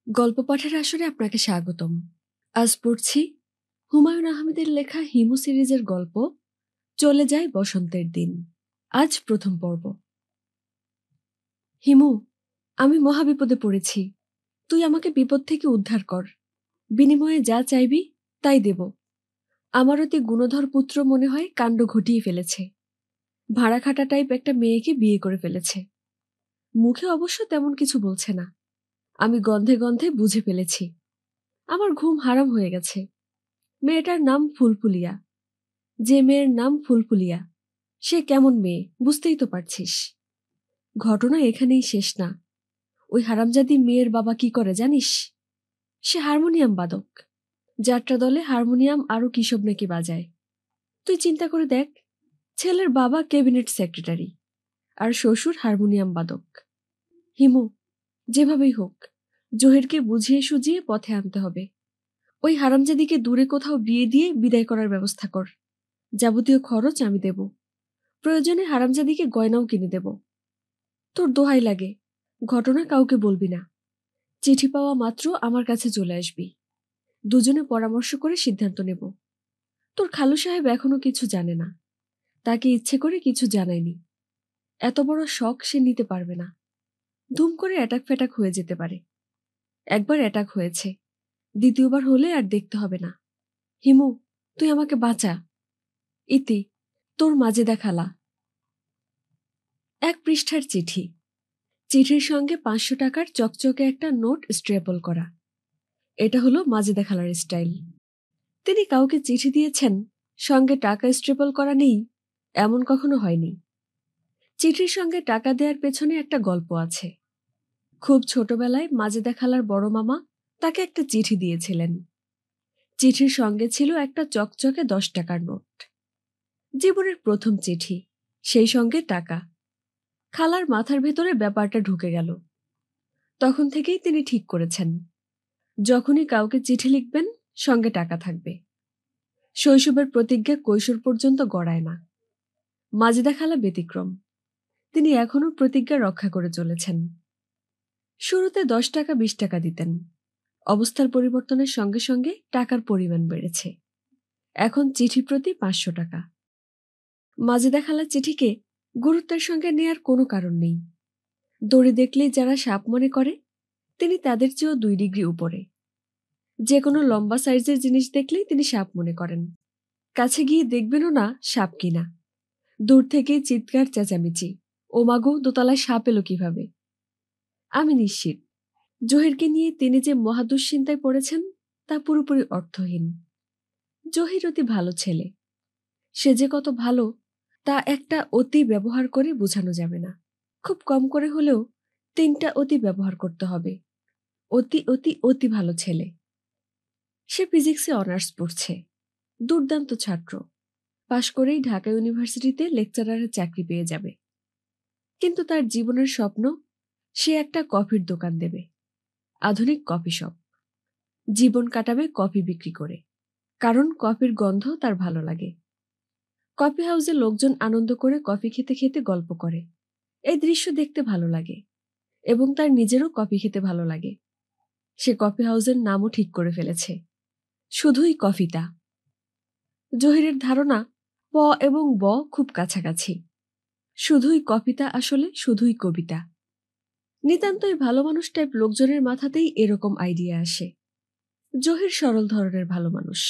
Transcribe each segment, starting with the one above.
গল্প পাঠের আসরে আপনাকে স্বাগতম। আজ পড়ছি হুমায়ুন আহমেদের লেখা হিমু সিরিজের গল্প চলে যায় বসন্তের দিন। আজ প্রথম পর্ব। হিমু, আমি মহাবিপদে পড়েছি। তুই আমাকে বিপদ থেকে উদ্ধার কর। বিনিময়ে যা চাইবি তাই দেব। আমার অতি গুণধর পুত্র মনে হয় কাণ্ড ঘটিয়ে ফেলেছে। ভাড়া খাটা টাইপ একটা মেয়েকে বিয়ে করে ফেলেছে। মুখে অবশ্য তেমন কিছু বলছে না। আমি গন্ধে গন্ধে বুঝে ফেলেছি। আমার ঘুম হারাম হয়ে গেছে। মেয়েটার নাম ফুলফুলিয়া। যে মেয়ের নাম ফুলফুলিয়া সে কেমন মেয়ে বুঝতেই তো পারছিস। ঘটনা এখানেই শেষ না। ওই হারামজাদি মেয়ের বাবা কি করে জানিস? সে হারমোনিয়াম বাদক। যাত্রা দলে হারমোনিয়াম আরো কিসব নাকি বাজায়। তুই চিন্তা করে দেখ, ছেলের বাবা ক্যাবিনেট সেক্রেটারি আর শ্বশুর হারমোনিয়াম বাদক। হিমু, যেভাবেই হোক জহিরকে বুঝিয়ে সুজিয়ে পথে আনতে হবে। ওই হারামজাদিকে দূরে কোথাও বিয়ে দিয়ে বিদায় করার ব্যবস্থা কর। যাবতীয় খরচ আমি দেব। প্রয়োজনে হারামজাদিকে গয়নাও কিনে দেব। তোর দোহাই লাগে, ঘটনা কাউকে বলবি না। চিঠি পাওয়া মাত্র আমার কাছে চলে আসবি। দুজনে পরামর্শ করে সিদ্ধান্ত নেব। তোর খালু সাহেব এখনো কিছু জানে না। তাকে ইচ্ছে করে কিছু জানায়নি। এত বড় শখ সে নিতে পারবে না। ধুম করে অ্যাটাক ফ্যাটাক হয়ে যেতে পারে। একবার অ্যাটাক হয়েছে, দ্বিতীয়বার হলে আর দেখতে হবে না। হিমু, তুই আমাকে বাঁচা। ইতি, তোর মাজেদা খালা। 1 পৃষ্ঠার চিঠি। চিঠির সঙ্গে 500 টাকার চকচকে একটা নোট স্ট্রেপল করা। এটা হলো মাজেদা খালার স্টাইল। তিনি কাউকে চিঠি দিয়েছেন, সঙ্গে টাকা স্ট্রেপল করা নেই, এমন কখনো হয়নি। চিঠির সঙ্গে টাকা দেওয়ার পেছনে একটা গল্প আছে। খুব ছোটবেলায় মাজেদা খালার বড় মামা তাকে একটা চিঠি দিয়েছিলেন। চিঠির সঙ্গে ছিল একটা চকচকে 10 টাকার নোট। জীবনের প্রথম চিঠি, সেই সঙ্গে টাকা। খালার মাথার ভেতরে ব্যাপারটা ঢুকে গেল। তখন থেকেই তিনি ঠিক করেছেন, যখনই কাউকে চিঠি লিখবেন সঙ্গে টাকা থাকবে। শৈশবের প্রতিজ্ঞা কৈশোর পর্যন্ত গড়ায় না। মাজেদা খালা ব্যতিক্রম। তিনি এখনো প্রতিজ্ঞা রক্ষা করে চলেছেন। শুরুতে 10 টাকা 20 টাকা দিতেন। অবস্থার পরিবর্তনের সঙ্গে সঙ্গে টাকার পরিমাণ বেড়েছে। এখন চিঠি প্রতি 500 টাকা। মাজেদা খালার চিঠিকে গুরুত্বের সঙ্গে নেয়ার কোনো কারণ নেই। দড়ি দেখলেই যারা সাপ মনে করে, তিনি তাদের চেয়েও 2 ডিগ্রি উপরে। যে কোনো লম্বা সাইজের জিনিস দেখলেই তিনি সাপ মনে করেন। কাছে গিয়ে দেখবেনও না সাপ কিনা। দূর থেকেই চিৎকার চেঁচামেচি, ও মাগো দোতলায় সাপ এলো কিভাবে। আমি নিশ্চিত জহিরকে নিয়ে তিনি যে মহাদুশ্চিন্তায় পড়েছেন তা পুরোপুরি অর্থহীন। জহির অতি ভালো ছেলে। সে যে কত ভালো তা একটা অতি ব্যবহার করে বোঝানো যাবে না। খুব কম করে হলেও 3টা অতি ব্যবহার করতে হবে। অতি অতি অতি ভালো ছেলে। সে ফিজিক্সে অনার্স পড়ছে। দুর্দান্ত ছাত্র। পাশ করেই ঢাকা ইউনিভার্সিটিতে লেকচারারের চাকরি পেয়ে যাবে। কিন্তু তার জীবনের স্বপ্ন, সে একটা কফির দোকান দেবে। আধুনিক কফি শপ। জীবন কাটাবে কফি বিক্রি করে। কারণ কফির গন্ধ তার ভালো লাগে। কফি হাউসে লোকজন আনন্দ করে কফি খেতে খেতে গল্প করে। এই দৃশ্য দেখতে ভালো লাগে এবং তার নিজেরও কফি খেতে ভালো লাগে। সে কফি হাউসের নামও ঠিক করে ফেলেছে, শুধুই কফিতা। জহিরের ধারণা প এবং ব খুব কাছাকাছি। শুধুই কফিতা আসলে শুধুই কবিতা। নিতান্তই ভালো মানুষ টাইপ লোকজনের মাথাতেই এরকম আইডিয়া আসে। জহির সরল ধরনের ভালো মানুষ।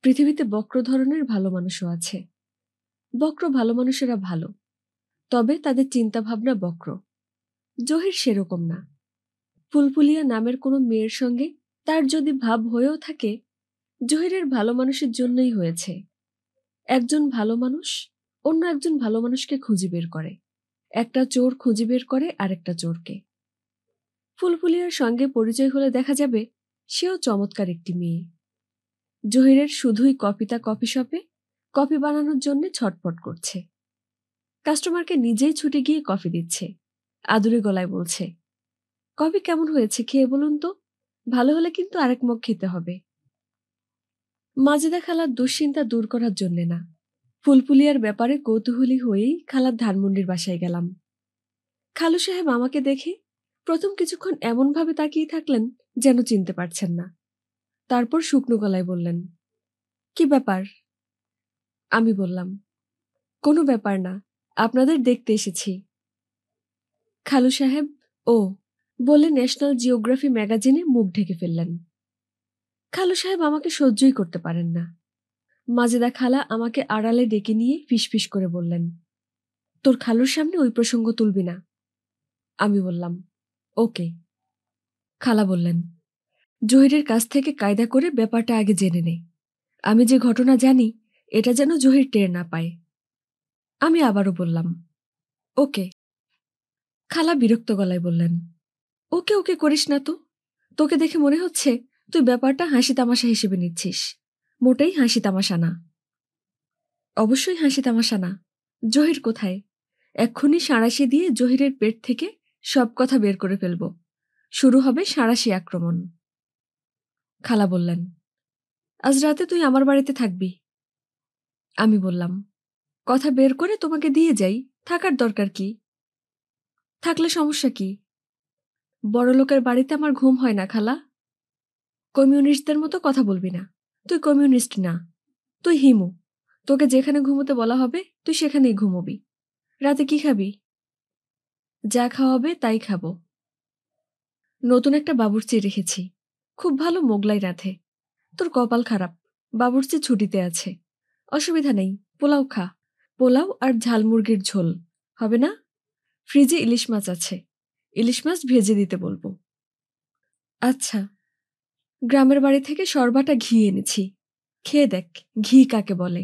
পৃথিবীতে বক্র ধরনের ভালো মানুষও আছে। বক্র ভালো মানুষেরা ভালো, তবে তাদের চিন্তাভাবনা বক্র। জহির সেরকম না। ফুলফুলিয়া নামের কোনো মেয়ের সঙ্গে তার যদি ভাব হয়েও থাকে, জহিরের ভালো মানুষের জন্যই হয়েছে। একজন ভালো মানুষ অন্য একজন ভালো মানুষকে খুঁজে বের করে। একটা চোর খুঁজে বের করে আরেকটা চোরকে। ফুলফুলিয়ার সঙ্গে পরিচয় হলে দেখা যাবে সেও চমৎকার একটি মেয়ে। জহিরের শুধুই কফিতা কফি শপে কফি বানানোর জন্য ছটফট করছে। কাস্টমারকে নিজেই ছুটে গিয়ে কফি দিচ্ছে। আদুরে গলায় বলছে, কফি কেমন হয়েছে খেয়ে বলুন তো, ভালো হলে কিন্তু আরেক মগ খেতে হবে। মাজেদা খালার দুশ্চিন্তা দূর করার জন্যে না, ফুলফুলিয়ার ব্যাপারে কৌতূহলী হয়েই খালার ধানমন্ডির বাসায় গেলাম। খালু সাহেব আমাকে দেখে প্রথম কিছুক্ষণ এমনভাবে তাকিয়ে থাকলেন যেন চিনতে পারছেন না। তারপর শুকনো গলায় বললেন, কি ব্যাপার? আমি বললাম, কোনো ব্যাপার না, আপনাদের দেখতে এসেছি। খালু সাহেব ও বলে ন্যাশনাল জিওগ্রাফি ম্যাগাজিনে মুখ ঢেকে ফেললেন। খালু সাহেব আমাকে সহ্যই করতে পারেন না। মাজেদা খালা আমাকে আড়ালে ডেকে নিয়ে ফিসফিস করে বললেন, তোর খালুর সামনে ওই প্রসঙ্গ তুলবি না। আমি বললাম, ওকে। খালা বললেন, জহিরের কাছ থেকে কায়দা করে ব্যাপারটা আগে জেনে নে। আমি যে ঘটনা জানি এটা যেন জহির টের না পায়। আমি আবারও বললাম, ওকে। খালা বিরক্ত গলায় বললেন, ওকে ওকে করিস না তো। তোকে দেখে মনে হচ্ছে তুই ব্যাপারটা হাসি তামাশা হিসেবে নিচ্ছিস। মোটেই হাসি তামাশা না। অবশ্যই হাসি তামাশা না। জহির কোথায়? এক্ষুনি সাঁড়াশি দিয়ে জহিরের পেট থেকে সব কথা বের করে ফেলব। শুরু হবে সাঁড়াশি আক্রমণ। খালা বললেন, আজ রাতে তুই আমার বাড়িতে থাকবি। আমি বললাম, কথা বের করে তোমাকে দিয়ে যাই, থাকার দরকার কি? থাকলে সমস্যা কি? বড়লোকের বাড়িতে আমার ঘুম হয় না খালা। কমিউনিস্টদের মতো কথা বলবি না। তুই কমিউনিস্ট না, তুই হিমু। তোকে যেখানে ঘুমোতে বলা হবে তুই সেখানেই ঘুমোবি। রাতে কি খাবি? যা খাওয়াবে তাই খাবো। নতুন একটা বাবুর্চি রেখেছি, খুব ভালো মোগলাই রাঁধে। তোর কপাল খারাপ, বাবুর্চি ছুটিতে আছে। অসুবিধা নেই, পোলাও খা। পোলাও আর ঝাল মুরগির ঝোল হবে না? ফ্রিজে ইলিশ মাছ আছে, ইলিশ মাছ ভেজে দিতে বলবো। আচ্ছা। গ্রামের বাড়ি থেকে সরবাটা ঘি এনেছি, খেয়ে দেখ ঘি কাকে বলে।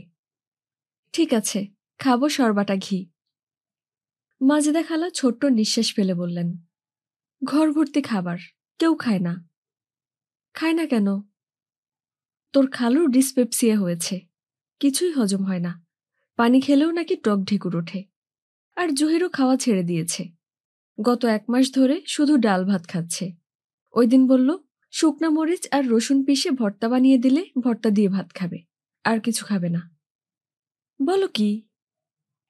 ঠিক আছে, খাবো সরবাটা ঘি। মাজেদা খালা ছোট্ট নিঃশ্বাস ফেলে বললেন, ঘর ভর্তি খাবার, কেউ খায় না। খায় না কেন? তোর খালুর ডিসপেপসিয়া হয়েছে, কিছুই হজম হয় না। পানি খেলেও নাকি টক ঢেকুর ওঠে। আর জহিরও খাওয়া ছেড়ে দিয়েছে। গত 1 মাস ধরে শুধু ডাল ভাত খাচ্ছে। ওই দিন বলল, শুকনা মরিচ আর রসুন পিষে ভর্তা বানিয়ে দিলে ভর্তা দিয়ে ভাত খাবে, আর কিছু খাবে না। বলো কি?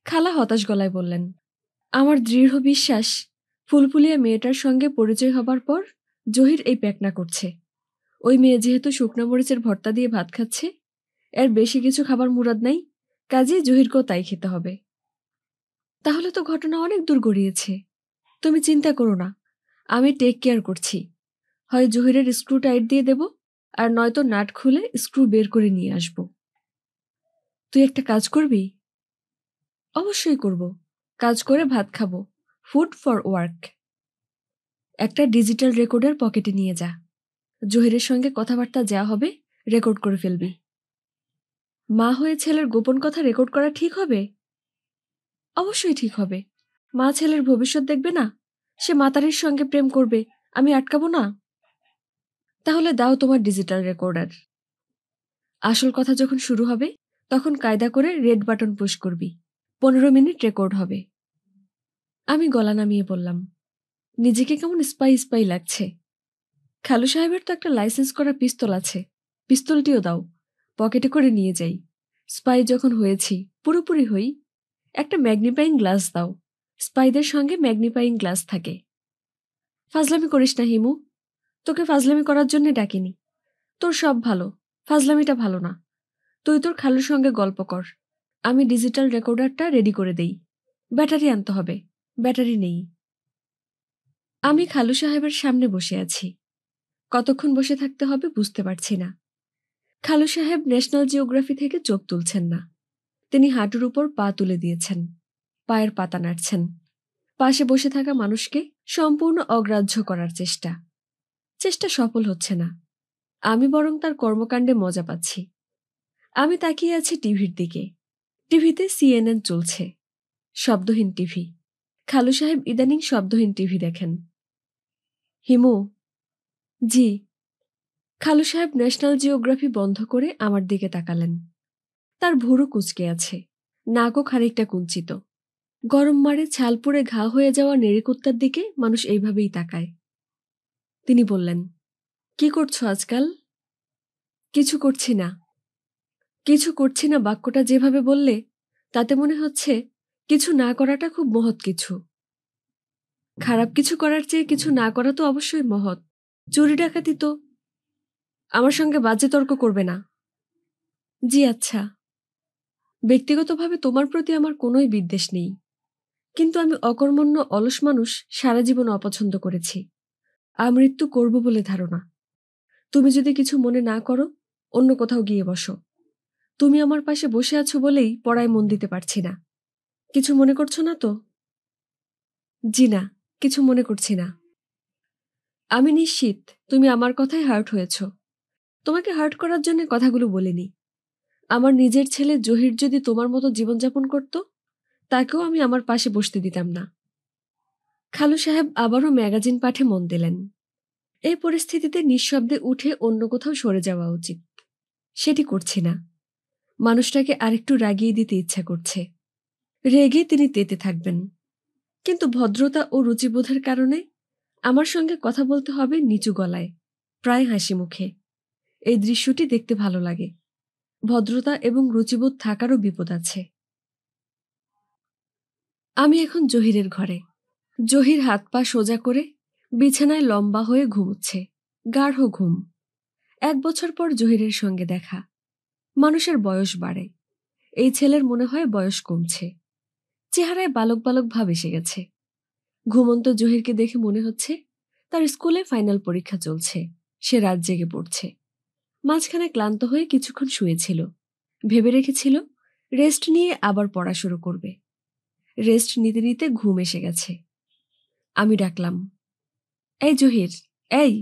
খালা হতাশ গলায় বললেন, আমার দৃঢ় বিশ্বাস ফুলফুলিয়া মেয়েটার সঙ্গে পরিচয় হবার পর জহির এই প্যাকনা করছে। ওই মেয়ে যেহেতু শুকনা মরিচের ভর্তা দিয়ে ভাত খাচ্ছে, এর বেশি কিছু খাবার মুরাদ নাই, কাজেই জহিরকেও তাই খেতে হবে। তাহলে তো ঘটনা অনেক দূর গড়িয়েছে। তুমি চিন্তা করো না, আমি টেক কেয়ার করছি। হয় জহিরের স্ক্রু টাইট দিয়ে দেব, আর নয়তো নাট খুলে স্ক্রু বের করে নিয়ে আসব। তুই একটা কাজ করবি? অবশ্যই করব। কাজ করে ভাত খাবো, ফুড ফর ওয়ার্ক। একটা ডিজিটাল রেকর্ডার পকেটে নিয়ে যা। জহিরের সঙ্গে কথাবার্তা যা হবে রেকর্ড করে ফেলবি। মা হয়ে ছেলের গোপন কথা রেকর্ড করা ঠিক হবে? অবশ্যই ঠিক হবে। মা ছেলের ভবিষ্যৎ দেখবে না? সে মাতারির সঙ্গে প্রেম করবে, আমি আটকাবো না? তাহলে দাও তোমার ডিজিটাল রেকর্ডার। আসল কথা যখন শুরু হবে তখন কায়দা করে রেড বাটন পুশ করবি। 15 মিনিট রেকর্ড হবে। আমি গলা নামিয়ে বললাম, নিজেকে কেমন স্পাই স্পাই লাগছে। খালু সাহেবের তো একটা লাইসেন্স করা পিস্তল আছে, পিস্তলটিও দাও, পকেটে করে নিয়ে যাই। স্পাই যখন হয়েছি পুরোপুরি হই। একটা ম্যাগনিফাইং গ্লাস দাও, স্পাইদের সঙ্গে ম্যাগনিফাইং গ্লাস থাকে। ফাজলামি করিস না হিমু, তোকে ফাজলামি করার জন্য ডাকিনি। তোর সব ভালো, ফাজলামিটা ভালো না। তুই তোর খালুর সঙ্গে গল্প কর, আমি ডিজিটাল রেকর্ডারটা রেডি করে দেই। ব্যাটারি আনতে হবে, ব্যাটারি নেই। আমি খালু সাহেবের সামনে বসে আছি। কতক্ষণ বসে থাকতে হবে বুঝতে পারছি না। খালু সাহেব ন্যাশনাল জিওগ্রাফি থেকে চোখ তুলছেন না। তিনি হাঁটুর উপর পা তুলে দিয়েছেন, পায়ের পাতা নাড়ছেন। পাশে বসে থাকা মানুষকে সম্পূর্ণ অগ্রাহ্য করার চেষ্টা। চেষ্টা সফল হচ্ছে না। আমি বরং তার কর্মকাণ্ডে মজা পাচ্ছি। আমি তাকিয়ে আছি টিভির দিকে। টিভিতে CNN চলছে, শব্দহীন টিভি। খালু সাহেব ইদানিং শব্দহীন টিভি দেখেন। হিমু। জি। খালু সাহেব ন্যাশনাল জিওগ্রাফি বন্ধ করে আমার দিকে তাকালেন। তার ভুরু কুঁচকে আছে, নাকও খানিকটা কুঞ্চিত। গরম মারে ছাল পুড়ে ঘা হয়ে যাওয়া নেড়িকুত্তার দিকে মানুষ এইভাবেই তাকায়। তিনি বললেন, কি করছো আজকাল? কিছু করছি না। কিছু করছি না বাক্যটা যেভাবে বললে তাতে মনে হচ্ছে কিছু না করাটা খুব মহৎ কিছু। খারাপ কিছু করার চেয়ে কিছু না করা তো অবশ্যই মহৎ। চুরি ডাকাতি তো। আমার সঙ্গে বাজে তর্ক করবে না। জি আচ্ছা। ব্যক্তিগতভাবে তোমার প্রতি আমার কোনোই বিদ্বেষ নেই, কিন্তু আমি অকর্মণ্য অলস মানুষ সারা জীবন অপছন্দ করেছি। আমৃত্যু করব বলে ধারণা। তুমি যদি কিছু মনে না করো, অন্য কোথাও গিয়ে বসো। তুমি আমার পাশে বসে আছো বলেই পড়ায় মন দিতে পারছি না। কিছু মনে করছো না তো? জি না, কিছু মনে করছি না। আমি নিশ্চিত তুমি আমার কথায় হার্ট হয়েছ। তোমাকে হার্ট করার জন্য কথাগুলো বলিনি। আমার নিজের ছেলে জহির যদি তোমার মতো জীবনযাপন করত, তাকেও আমি আমার পাশে বসতে দিতাম না। খালু সাহেব আবারও ম্যাগাজিন পাঠে মন দিলেন। এই পরিস্থিতিতে নিঃশব্দে উঠে অন্য কোথাও সরে যাওয়া উচিত। সেটি করছি না। মানুষটাকে আরেকটু রাগিয়ে দিতে ইচ্ছা করছে। রেগে তিনি তেতে থাকবেন, কিন্তু ভদ্রতা ও রুচিবোধের কারণে আমার সঙ্গে কথা বলতে হবে নিচু গলায়, প্রায় হাসি মুখে। এই দৃশ্যটি দেখতে ভালো লাগে। ভদ্রতা এবং রুচিবোধ থাকারও বিপদ আছে। আমি এখন জহিরের ঘরে। জহির হাত পা সোজা করে বিছানায় লম্বা হয়ে ঘুমোচ্ছে, গাঢ় ঘুম। 1 বছর পর জহিরের সঙ্গে দেখা। মানুষের বয়স বাড়ে, এই ছেলের মনে হয় বয়স কমছে। চেহারায় বালক বালক ভাব এসে গেছে। ঘুমন্ত জহিরকে দেখে মনে হচ্ছে তার স্কুলে ফাইনাল পরীক্ষা চলছে, সে রাত জেগে পড়ছে। মাঝখানে ক্লান্ত হয়ে কিছুক্ষণ শুয়েছিল, ভেবে রেখেছিল রেস্ট নিয়ে আবার পড়া শুরু করবে। রেস্ট নিতে নিতে ঘুম এসে গেছে। আমি ডাকলাম, এই জহির, এই।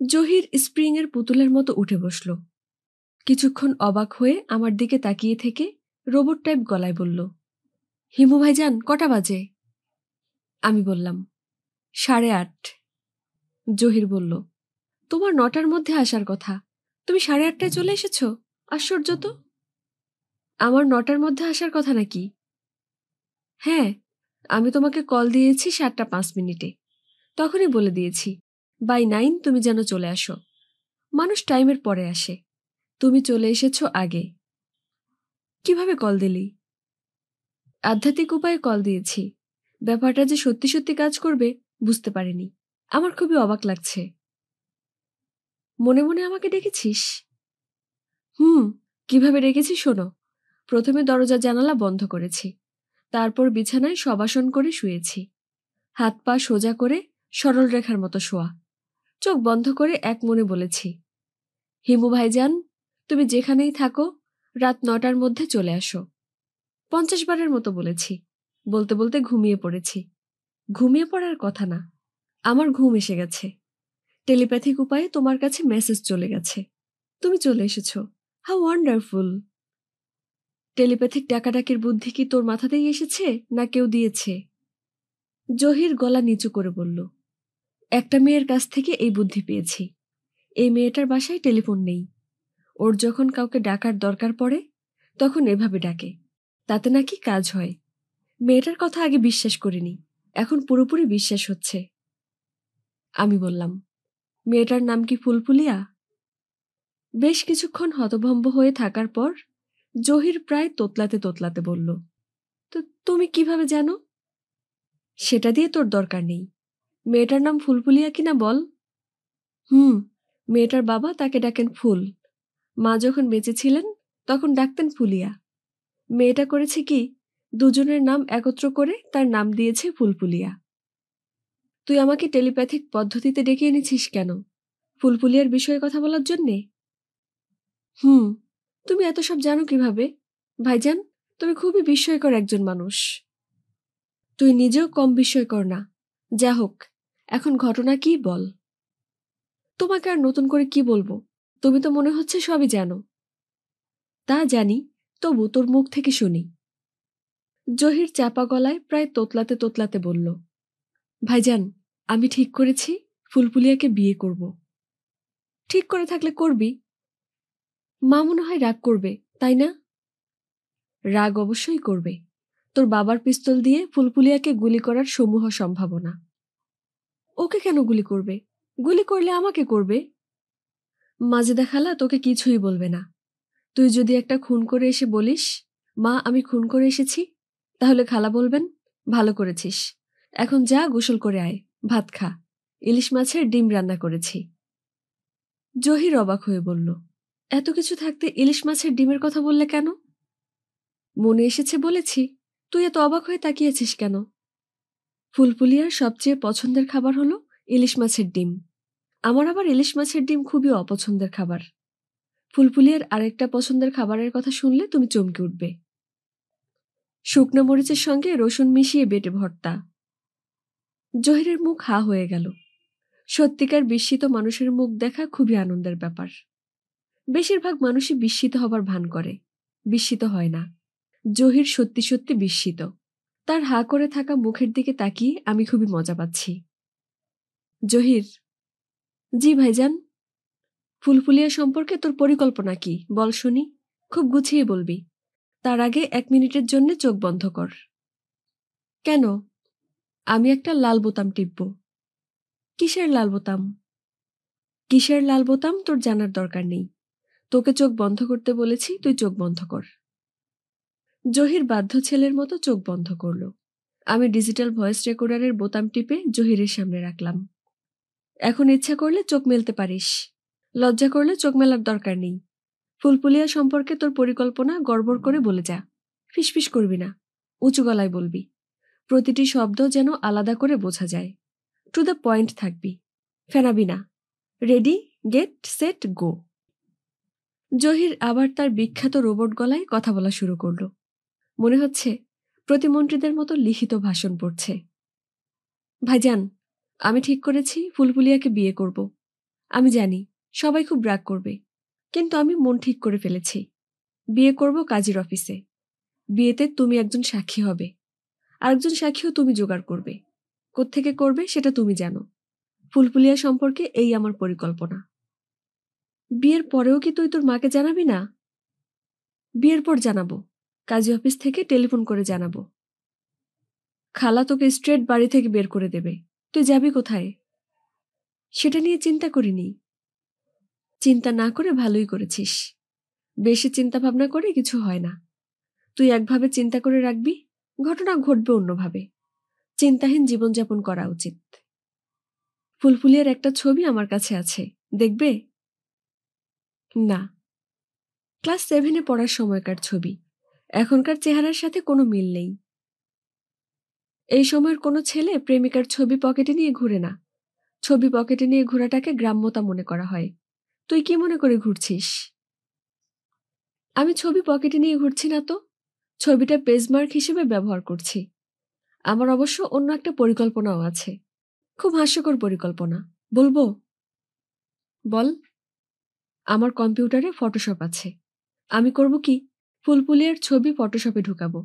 জহির স্প্রিং এর পুতুলের মতো উঠে বসল। কিছুক্ষণ অবাক হয়ে আমার দিকে তাকিয়ে থেকে রোবট টাইপ গলায় বলল, হিমু ভাইজান, কটা বাজে? আমি বললাম, 8:30। জহির বলল, তোমার 9টার মধ্যে আসার কথা, তুমি 8:30টায় চলে এসেছ। আশ্চর্য তো। আমার 9টার মধ্যে আসার কথা নাকি? হ্যাঁ, আমি তোমাকে কল দিয়েছি 7:05 তখনই বলে দিয়েছি বাই 9 তুমি যেন চলে আসো। মানুষ টাইমের পরে আসে, তুমি চলে এসেছো আগে। কিভাবে কল দিলি? আধ্যাত্মিক উপায়ে কল দিয়েছি। ব্যাপারটা যে সত্যি সত্যি কাজ করবে বুঝতে পারিনি। আমার খুবই অবাক লাগছে। মনে মনে আমাকে ডেকেছিস? হুম, কিভাবে ডেকেছি শোনো। প্রথমে দরজা জানালা বন্ধ করেছি, তারপর বিছানায় শবাসন করে শুয়েছি। হাত পা সোজা করে সরল রেখার মতো শোয়া, চোখ বন্ধ করে এক মনে বলেছি, হিমু ভাইজান, তুমি যেখানেই থাকো রাত 9টার মধ্যে চলে আসো। 50 বারের মতো বলেছি। বলতে বলতে ঘুমিয়ে পড়েছি। ঘুমিয়ে পড়ার কথা না, আমার ঘুম এসে গেছে। টেলিপ্যাথিক উপায়ে তোমার কাছে মেসেজ চলে গেছে, তুমি চলে এসেছো। How wonderful. টেলিপ্যাথিক ডাকাডাকির বুদ্ধি কি তোর মাথাতেই এসেছে না কেউ দিয়েছে? জহির গলা নিচু করে বলল, একটা মেয়ের কাছ থেকে এই বুদ্ধি পেয়েছি। এই মেয়েটার বাসায় টেলিফোন নেই। ওর যখন কাউকে ডাকার দরকার পড়ে তখন এভাবে ডাকে, তাতে নাকি কাজ হয়। মেয়েটার কথা আগে বিশ্বাস করিনি, এখন পুরোপুরি বিশ্বাস হচ্ছে। আমি বললাম, মেয়েটার নাম কি ফুলফুলিয়া? বেশ কিছুক্ষণ হতভম্ব হয়ে থাকার পর জহির প্রায় তোতলাতে তোতলাতে বলল, তো তুমি কিভাবে জানো? সেটা দিয়ে তোর দরকার নেই। মেয়েটার নাম ফুলফুলিয়া কিনা বল। হুম, মেয়েটার বাবা তাকে ডাকেন ফুল। মা যখন বেঁচে ছিলেন তখন ডাকতেন ফুলিয়া। মেয়েটা করেছে কি, দুজনের নাম একত্র করে তার নাম দিয়েছে ফুলফুলিয়া। তুই আমাকে টেলিপ্যাথিক পদ্ধতিতে ডেকে এনেছিস কেন? ফুলফুলিয়ার বিষয়ে কথা বলার জন্যে? হুম, তুমি এত সব জানো কিভাবে? ভাইজান, তুমি খুবই বিস্ময়কর একজন মানুষ। তুই নিজেও কম বিস্ময়কর না। যা হোক, এখন ঘটনা কি বল। তোমাকে আর নতুন করে কি বলবো, তুমি তো মনে হচ্ছে সবই জানো। তা জানি, তবু তোর মুখ থেকে শুনি। জহির চাপা গলায় প্রায় তোতলাতে তোতলাতে বলল, ভাইজান, আমি ঠিক করেছি ফুলফুলিয়াকে বিয়ে করব। ঠিক করে থাকলে করবি। মা মনে হয় রাগ করবে, তাই না? রাগ অবশ্যই করবে। তোর বাবার পিস্তল দিয়ে ফুলফুলিয়াকে গুলি করার সমূহ সম্ভাবনা। ওকে কেন গুলি করবে? গুলি করলে আমাকে করবে। মাজেদা খালা তোকে কিছুই বলবে না। তুই যদি একটা খুন করে এসে বলিস, মা আমি খুন করে এসেছি, তাহলে খালা বলবেন, ভালো করেছিস, এখন যা গোসল করে আয়, ভাত খা, ইলিশ মাছের ডিম রান্না করেছি। জহির অবাক হয়ে বলল, এত কিছু থাকতে ইলিশ মাছের ডিমের কথা বললে কেন? মনে এসেছে বলেছি। তুই এত অবাক হয়ে তাকিয়েছিস কেন? ফুলপুলিয়ার সবচেয়ে পছন্দের খাবার হলো ইলিশ মাছের ডিম। আমার আবার ইলিশ মাছের ডিম খুবই অপছন্দের খাবার। ফুলপুলিয়ার আরেকটা পছন্দের খাবারের কথা শুনলে তুমি চমকে উঠবে। শুকনো মরিচের সঙ্গে রসুন মিশিয়ে বেটে ভর্তা। জহিরের মুখ হা হয়ে গেল। সত্যিকার বিস্মিত মানুষের মুখ দেখা খুবই আনন্দের ব্যাপার। বেশিরভাগ মানুষই বিস্মিত হবার ভান করে, বিস্মিত হয় না। জহির সত্যি সত্যি বিস্মিত। তার হা করে থাকা মুখের দিকে তাকিয়ে আমি খুবই মজা পাচ্ছি। জহির, জি ভাইজান। ফুলফুলিয়া সম্পর্কে তোর পরিকল্পনা কি বল শুনি, খুব গুছিয়ে বলবি। তার আগে 1 মিনিটের জন্য চোখ বন্ধ কর। কেন? আমি একটা লাল বোতাম টিপব। কিসের লাল বোতাম? কিসের লাল বোতাম তোর জানার দরকার নেই। তোকে চোখ বন্ধ করতে বলেছি, তুই চোখ বন্ধ কর। জহির বাধ্য ছেলের মতো চোখ বন্ধ করল। আমি ডিজিটাল ভয়েস রেকর্ডারের বোতাম টিপে জহিরের সামনে রাখলাম। এখন ইচ্ছা করলে চোখ মেলতে পারিস, লজ্জা করলে চোখ মেলার দরকার নেই। ফুলপুলিয়া সম্পর্কে তোর পরিকল্পনা গড়বড় করে বলে যা। ফিসফিস করবি না, উঁচু গলায় বলবি। প্রতিটি শব্দ যেন আলাদা করে বোঝা যায়। টু দ্য পয়েন্ট থাকবি, ফেনাবি না। রেডি, গেট, সেট, গো। জহির আবার তার বিখ্যাত রোবট গলায় কথা বলা শুরু করল। মনে হচ্ছে প্রতিমন্ত্রীদের মতো লিখিত ভাষণ পড়ছে। ভাইজান, আমি ঠিক করেছি ফুলপুলিয়াকে বিয়ে করব। আমি জানি সবাই খুব রাগ করবে, কিন্তু আমি মন ঠিক করে ফেলেছি। বিয়ে করব কাজীর অফিসে। বিয়েতে তুমি একজন সাক্ষী হবে, আরেকজন সাক্ষীও তুমি জোগাড় করবে। কোত্থেকে করবে সেটা তুমি জানো। ফুলপুলিয়া সম্পর্কে এই আমার পরিকল্পনা। বিয়ের পরেও কি তুই তোর মাকে জানাবি না? বিয়ের পর জানাবো, কাজী অফিস থেকে টেলিফোন করে জানাবো। খালা তোকে স্ট্রেট বাড়ি থেকে বের করে দেবে। তুই যাবি কোথায়? সেটা নিয়ে চিন্তা করিনি। চিন্তা না করে ভালোই করেছিস। বেশি চিন্তা ভাবনা করে কিছু হয় না। তুই একভাবে চিন্তা করে রাখবি, ঘটনা ঘটবে অন্যভাবে। চিন্তাহীন জীবনযাপন করা উচিত। ফুলফুলিয়ার একটা ছবি আমার কাছে আছে, দেখবে? না, ক্লাস 7-এ পড়ার সময়কার ছবি। এখনকার চেহারার সাথে কোনো মিল নেই। এই সময়ের কোনো ছেলে প্রেমিকার ছবি পকেটে নিয়ে ঘুরে না। ছবি পকেটে নিয়ে ঘোরাটাকে গ্রাম্যতা মনে করা হয়। তুই কি মনে করে ঘুরছিস? আমি ছবি পকেটে নিয়ে ঘুরছি না তো। ছবিটা পেজমার্ক হিসেবে ব্যবহার করছি। আমার অবশ্য অন্য একটা পরিকল্পনাও আছে, খুব হাস্যকর পরিকল্পনা। বলবো? বল। আমার কম্পিউটারে ফটোশপ আছে। আমি করব কি, ফুলপুলিয়ার ছবি ফটোশপে ঢুকাবো।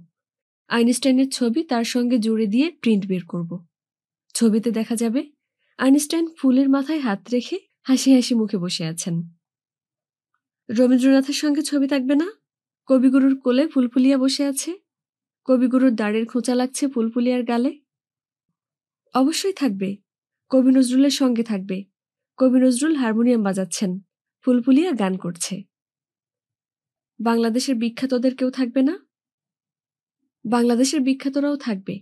আইনস্টাইনের ছবি তার সঙ্গে জুড়ে দিয়ে প্রিন্ট বের করব। ছবিতে দেখা যাবে আইনস্টাইন ফুলের মাথায় হাত রেখে হাসি হাসি মুখে বসে আছেন। রবীন্দ্রনাথের সঙ্গে ছবি থাকবে না? কবিগুরুর কোলে ফুলফুলিয়া বসে আছে, কবিগুরুর দাড়ির খোঁচা লাগছে ফুলফুলিয়ার গালে। অবশ্যই থাকবে। কবি নজরুলের সঙ্গে থাকবে। কবি নজরুল হারমোনিয়াম বাজাচ্ছেন, ফুলফুলিয়া গান করছে। বাংলাদেশের বিখ্যাতদের কেউ থাকবে না? বাংলাদেশের বিখ্যাতরাও থাকবে,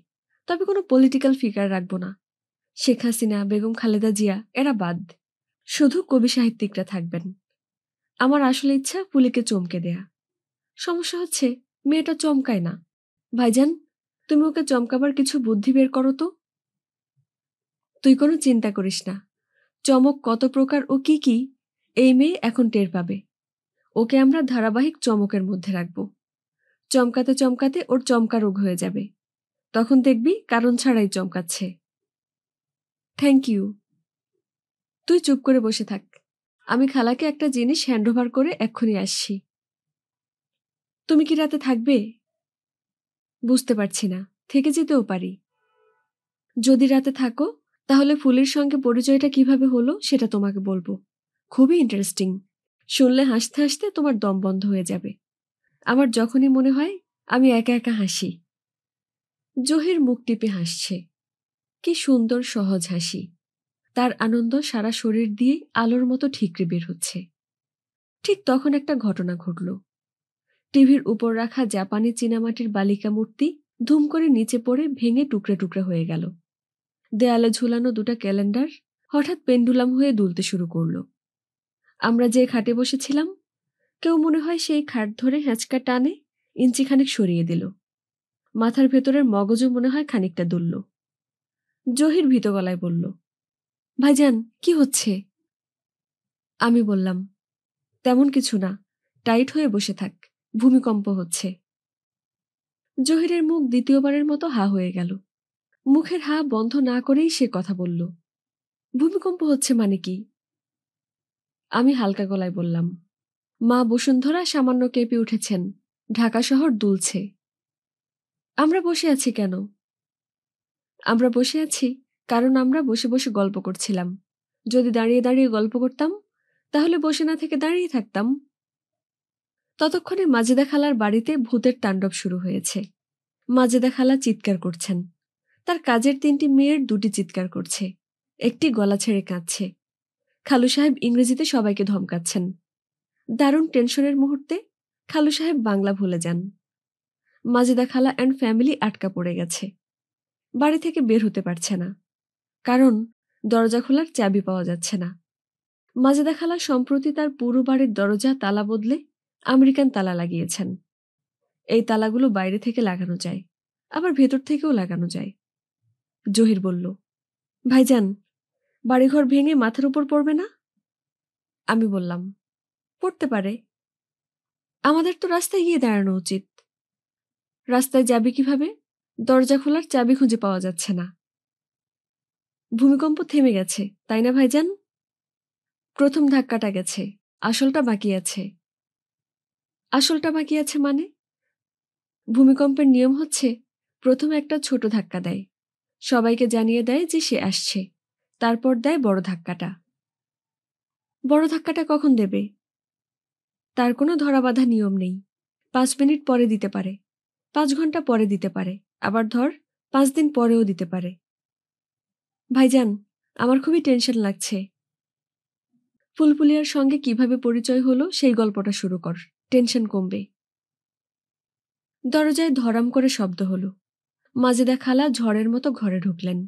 তবে কোনো পলিটিক্যাল ফিগার রাখবো না। শেখ হাসিনা, বেগম খালেদা জিয়া এরা বাদ। শুধু কবি সাহিত্যিকরা থাকবেন। আমার আসলে ইচ্ছা ফুলিকে চমকে দেয়া। সমস্যা হচ্ছে মেয়েটা চমকায় না। ভাইজান, তুমি ওকে চমকাবার কিছু বুদ্ধি বের করো তো। তুই কোনো চিন্তা করিস না। চমক কত প্রকার ও কি কি এই মেয়ে এখন টের পাবে। ওকে আমরা ধারাবাহিক চমকের মধ্যে রাখব। চমকাতে চমকাতে ওর চমকা রোগ হয়ে যাবে। তখন দেখবি কারণ ছাড়াই চমকাচ্ছে। Thank you. তুই চুপ করে বসে থাক। আমি খালাকে একটা জিনিস হ্যান্ডওভার করে এক্ষুনি আসছি। তুমি কি রাতে থাকবে? বুঝতে পারছি না, থেকে যেতেও পারি। যদি রাতে থাকো, তাহলে ফুলের সঙ্গে পরিচয়টা কিভাবে হলো সেটা তোমাকে বলবো। খুবই ইন্টারেস্টিং। শুনলে হাসতে হাসতে তোমার দম বন্ধ হয়ে যাবে। আমার যখনই মনে হয় আমি একা একা হাসি। জহির মুখ টিপে হাসছে। কি সুন্দর সহজ হাসি। তার আনন্দ সারা শরীর দিয়ে আলোর মতো ঠিকরে বের হচ্ছে। ঠিক তখন একটা ঘটনা ঘটল। টিভির উপর রাখা জাপানি চীনামাটির বালিকা মূর্তি ধুম করে নিচে পড়ে ভেঙে টুকরা টুকরা হয়ে গেল। দেয়ালে ঝুলানো দুটো ক্যালেন্ডার হঠাৎ পেন্ডুলাম হয়ে দুলতে শুরু করল। আমরা যে খাটে বসেছিলাম কেউ মনে হয় সেই খাট ধরে হ্যাঁচকা টানে ইঞ্চিখানেক সরিয়ে দিল। মাথার ভেতরের মগজও মনে হয় খানিকটা দুলল। জহির ভীত গলায় বলল, ভাইজান, কি হচ্ছে? আমি বললাম, তেমন কিছু না, টাইট হয়ে বসে থাক, ভূমিকম্প হচ্ছে। জহিরের মুখ দ্বিতীয়বারের মতো হা হয়ে গেল। মুখের হা বন্ধ না করেই সে কথা বলল, ভূমিকম্প হচ্ছে মানে কি? আমি হালকা গলায় বললাম, মা বসুন্ধরা সামান্য কেঁপে উঠেছেন, ঢাকা শহর দুলছে। আমরা বসে আছি কেন? আমরা বসে আছি কারণ আমরা বসে বসে গল্প করছিলাম। যদি দাঁড়িয়ে দাঁড়িয়ে গল্প করতাম তাহলে বসে না থেকে দাঁড়িয়ে থাকতাম। ততক্ষণে মাজেদা খালার বাড়িতে ভূতের তাণ্ডব শুরু হয়েছে। মাজেদা খালা চিৎকার করছেন। তার কাজের 3টি মেয়ের 2টি চিৎকার করছে, একটি গলা ছেড়ে কাঁদছে। খালু সাহেব ইংরেজিতে সবাইকে ধমকাচ্ছেন। দারুণ টেনশনের মুহূর্তে খালু সাহেব বাংলা ভুলে যান। মাজেদা খালা অ্যান্ড ফ্যামিলি আটকা পড়ে গেছে, বাড়ি থেকে বের হতে পারছে না, কারণ দরজা খোলার চাবি পাওয়া যাচ্ছে না। মাজেদা খালা সম্প্রতি তার পুরো বাড়ির দরজা তালা বদলে আমেরিকান তালা লাগিয়েছেন। এই তালাগুলো বাইরে থেকে লাগানো যায়, আবার ভেতর থেকেও লাগানো যায়। জহির বলল, ভাইজান, বাড়িঘর ভেঙে মাথার উপর পড়বে না? আমি বললাম, পড়তে পারে। আমাদের তো রাস্তায় গিয়ে দাঁড়ানো উচিত। রাস্তায় যাবে কিভাবে? দরজা খোলার চাবি খুঁজে পাওয়া যাচ্ছে না। ভূমিকম্প থেমে গেছে, তাই না ভাইজান? প্রথম ধাক্কাটা গেছে, আসলটা বাকি আছে। আসলটা বাকি আছে মানে? ভূমিকম্পের নিয়ম হচ্ছে প্রথমে একটা ছোট ধাক্কা দেয়, সবাইকে জানিয়ে দেয় যে সে আসছে, তারপর দেয় বড় ধাক্কাটা। বড় ধাক্কাটা কখন দেবে? তার কোনো ধরাবাঁধা নিয়ম নেই। 5 মিনিট পরে দিতে পারে, 5 ঘন্টা পরে দিতে পারে, আবার ধর 5 দিন পরেও দিতে পারে। ভাইজান, আমার খুবই টেনশন লাগছে। ফুলপুলিয়ার সঙ্গে কিভাবে পরিচয় হলো সেই গল্পটা শুরু কর, টেনশন কমবে। দরজায় ধরাম করে শব্দ হলো। মাজেদা খালা ঝড়ের মতো ঘরে ঢুকলেন।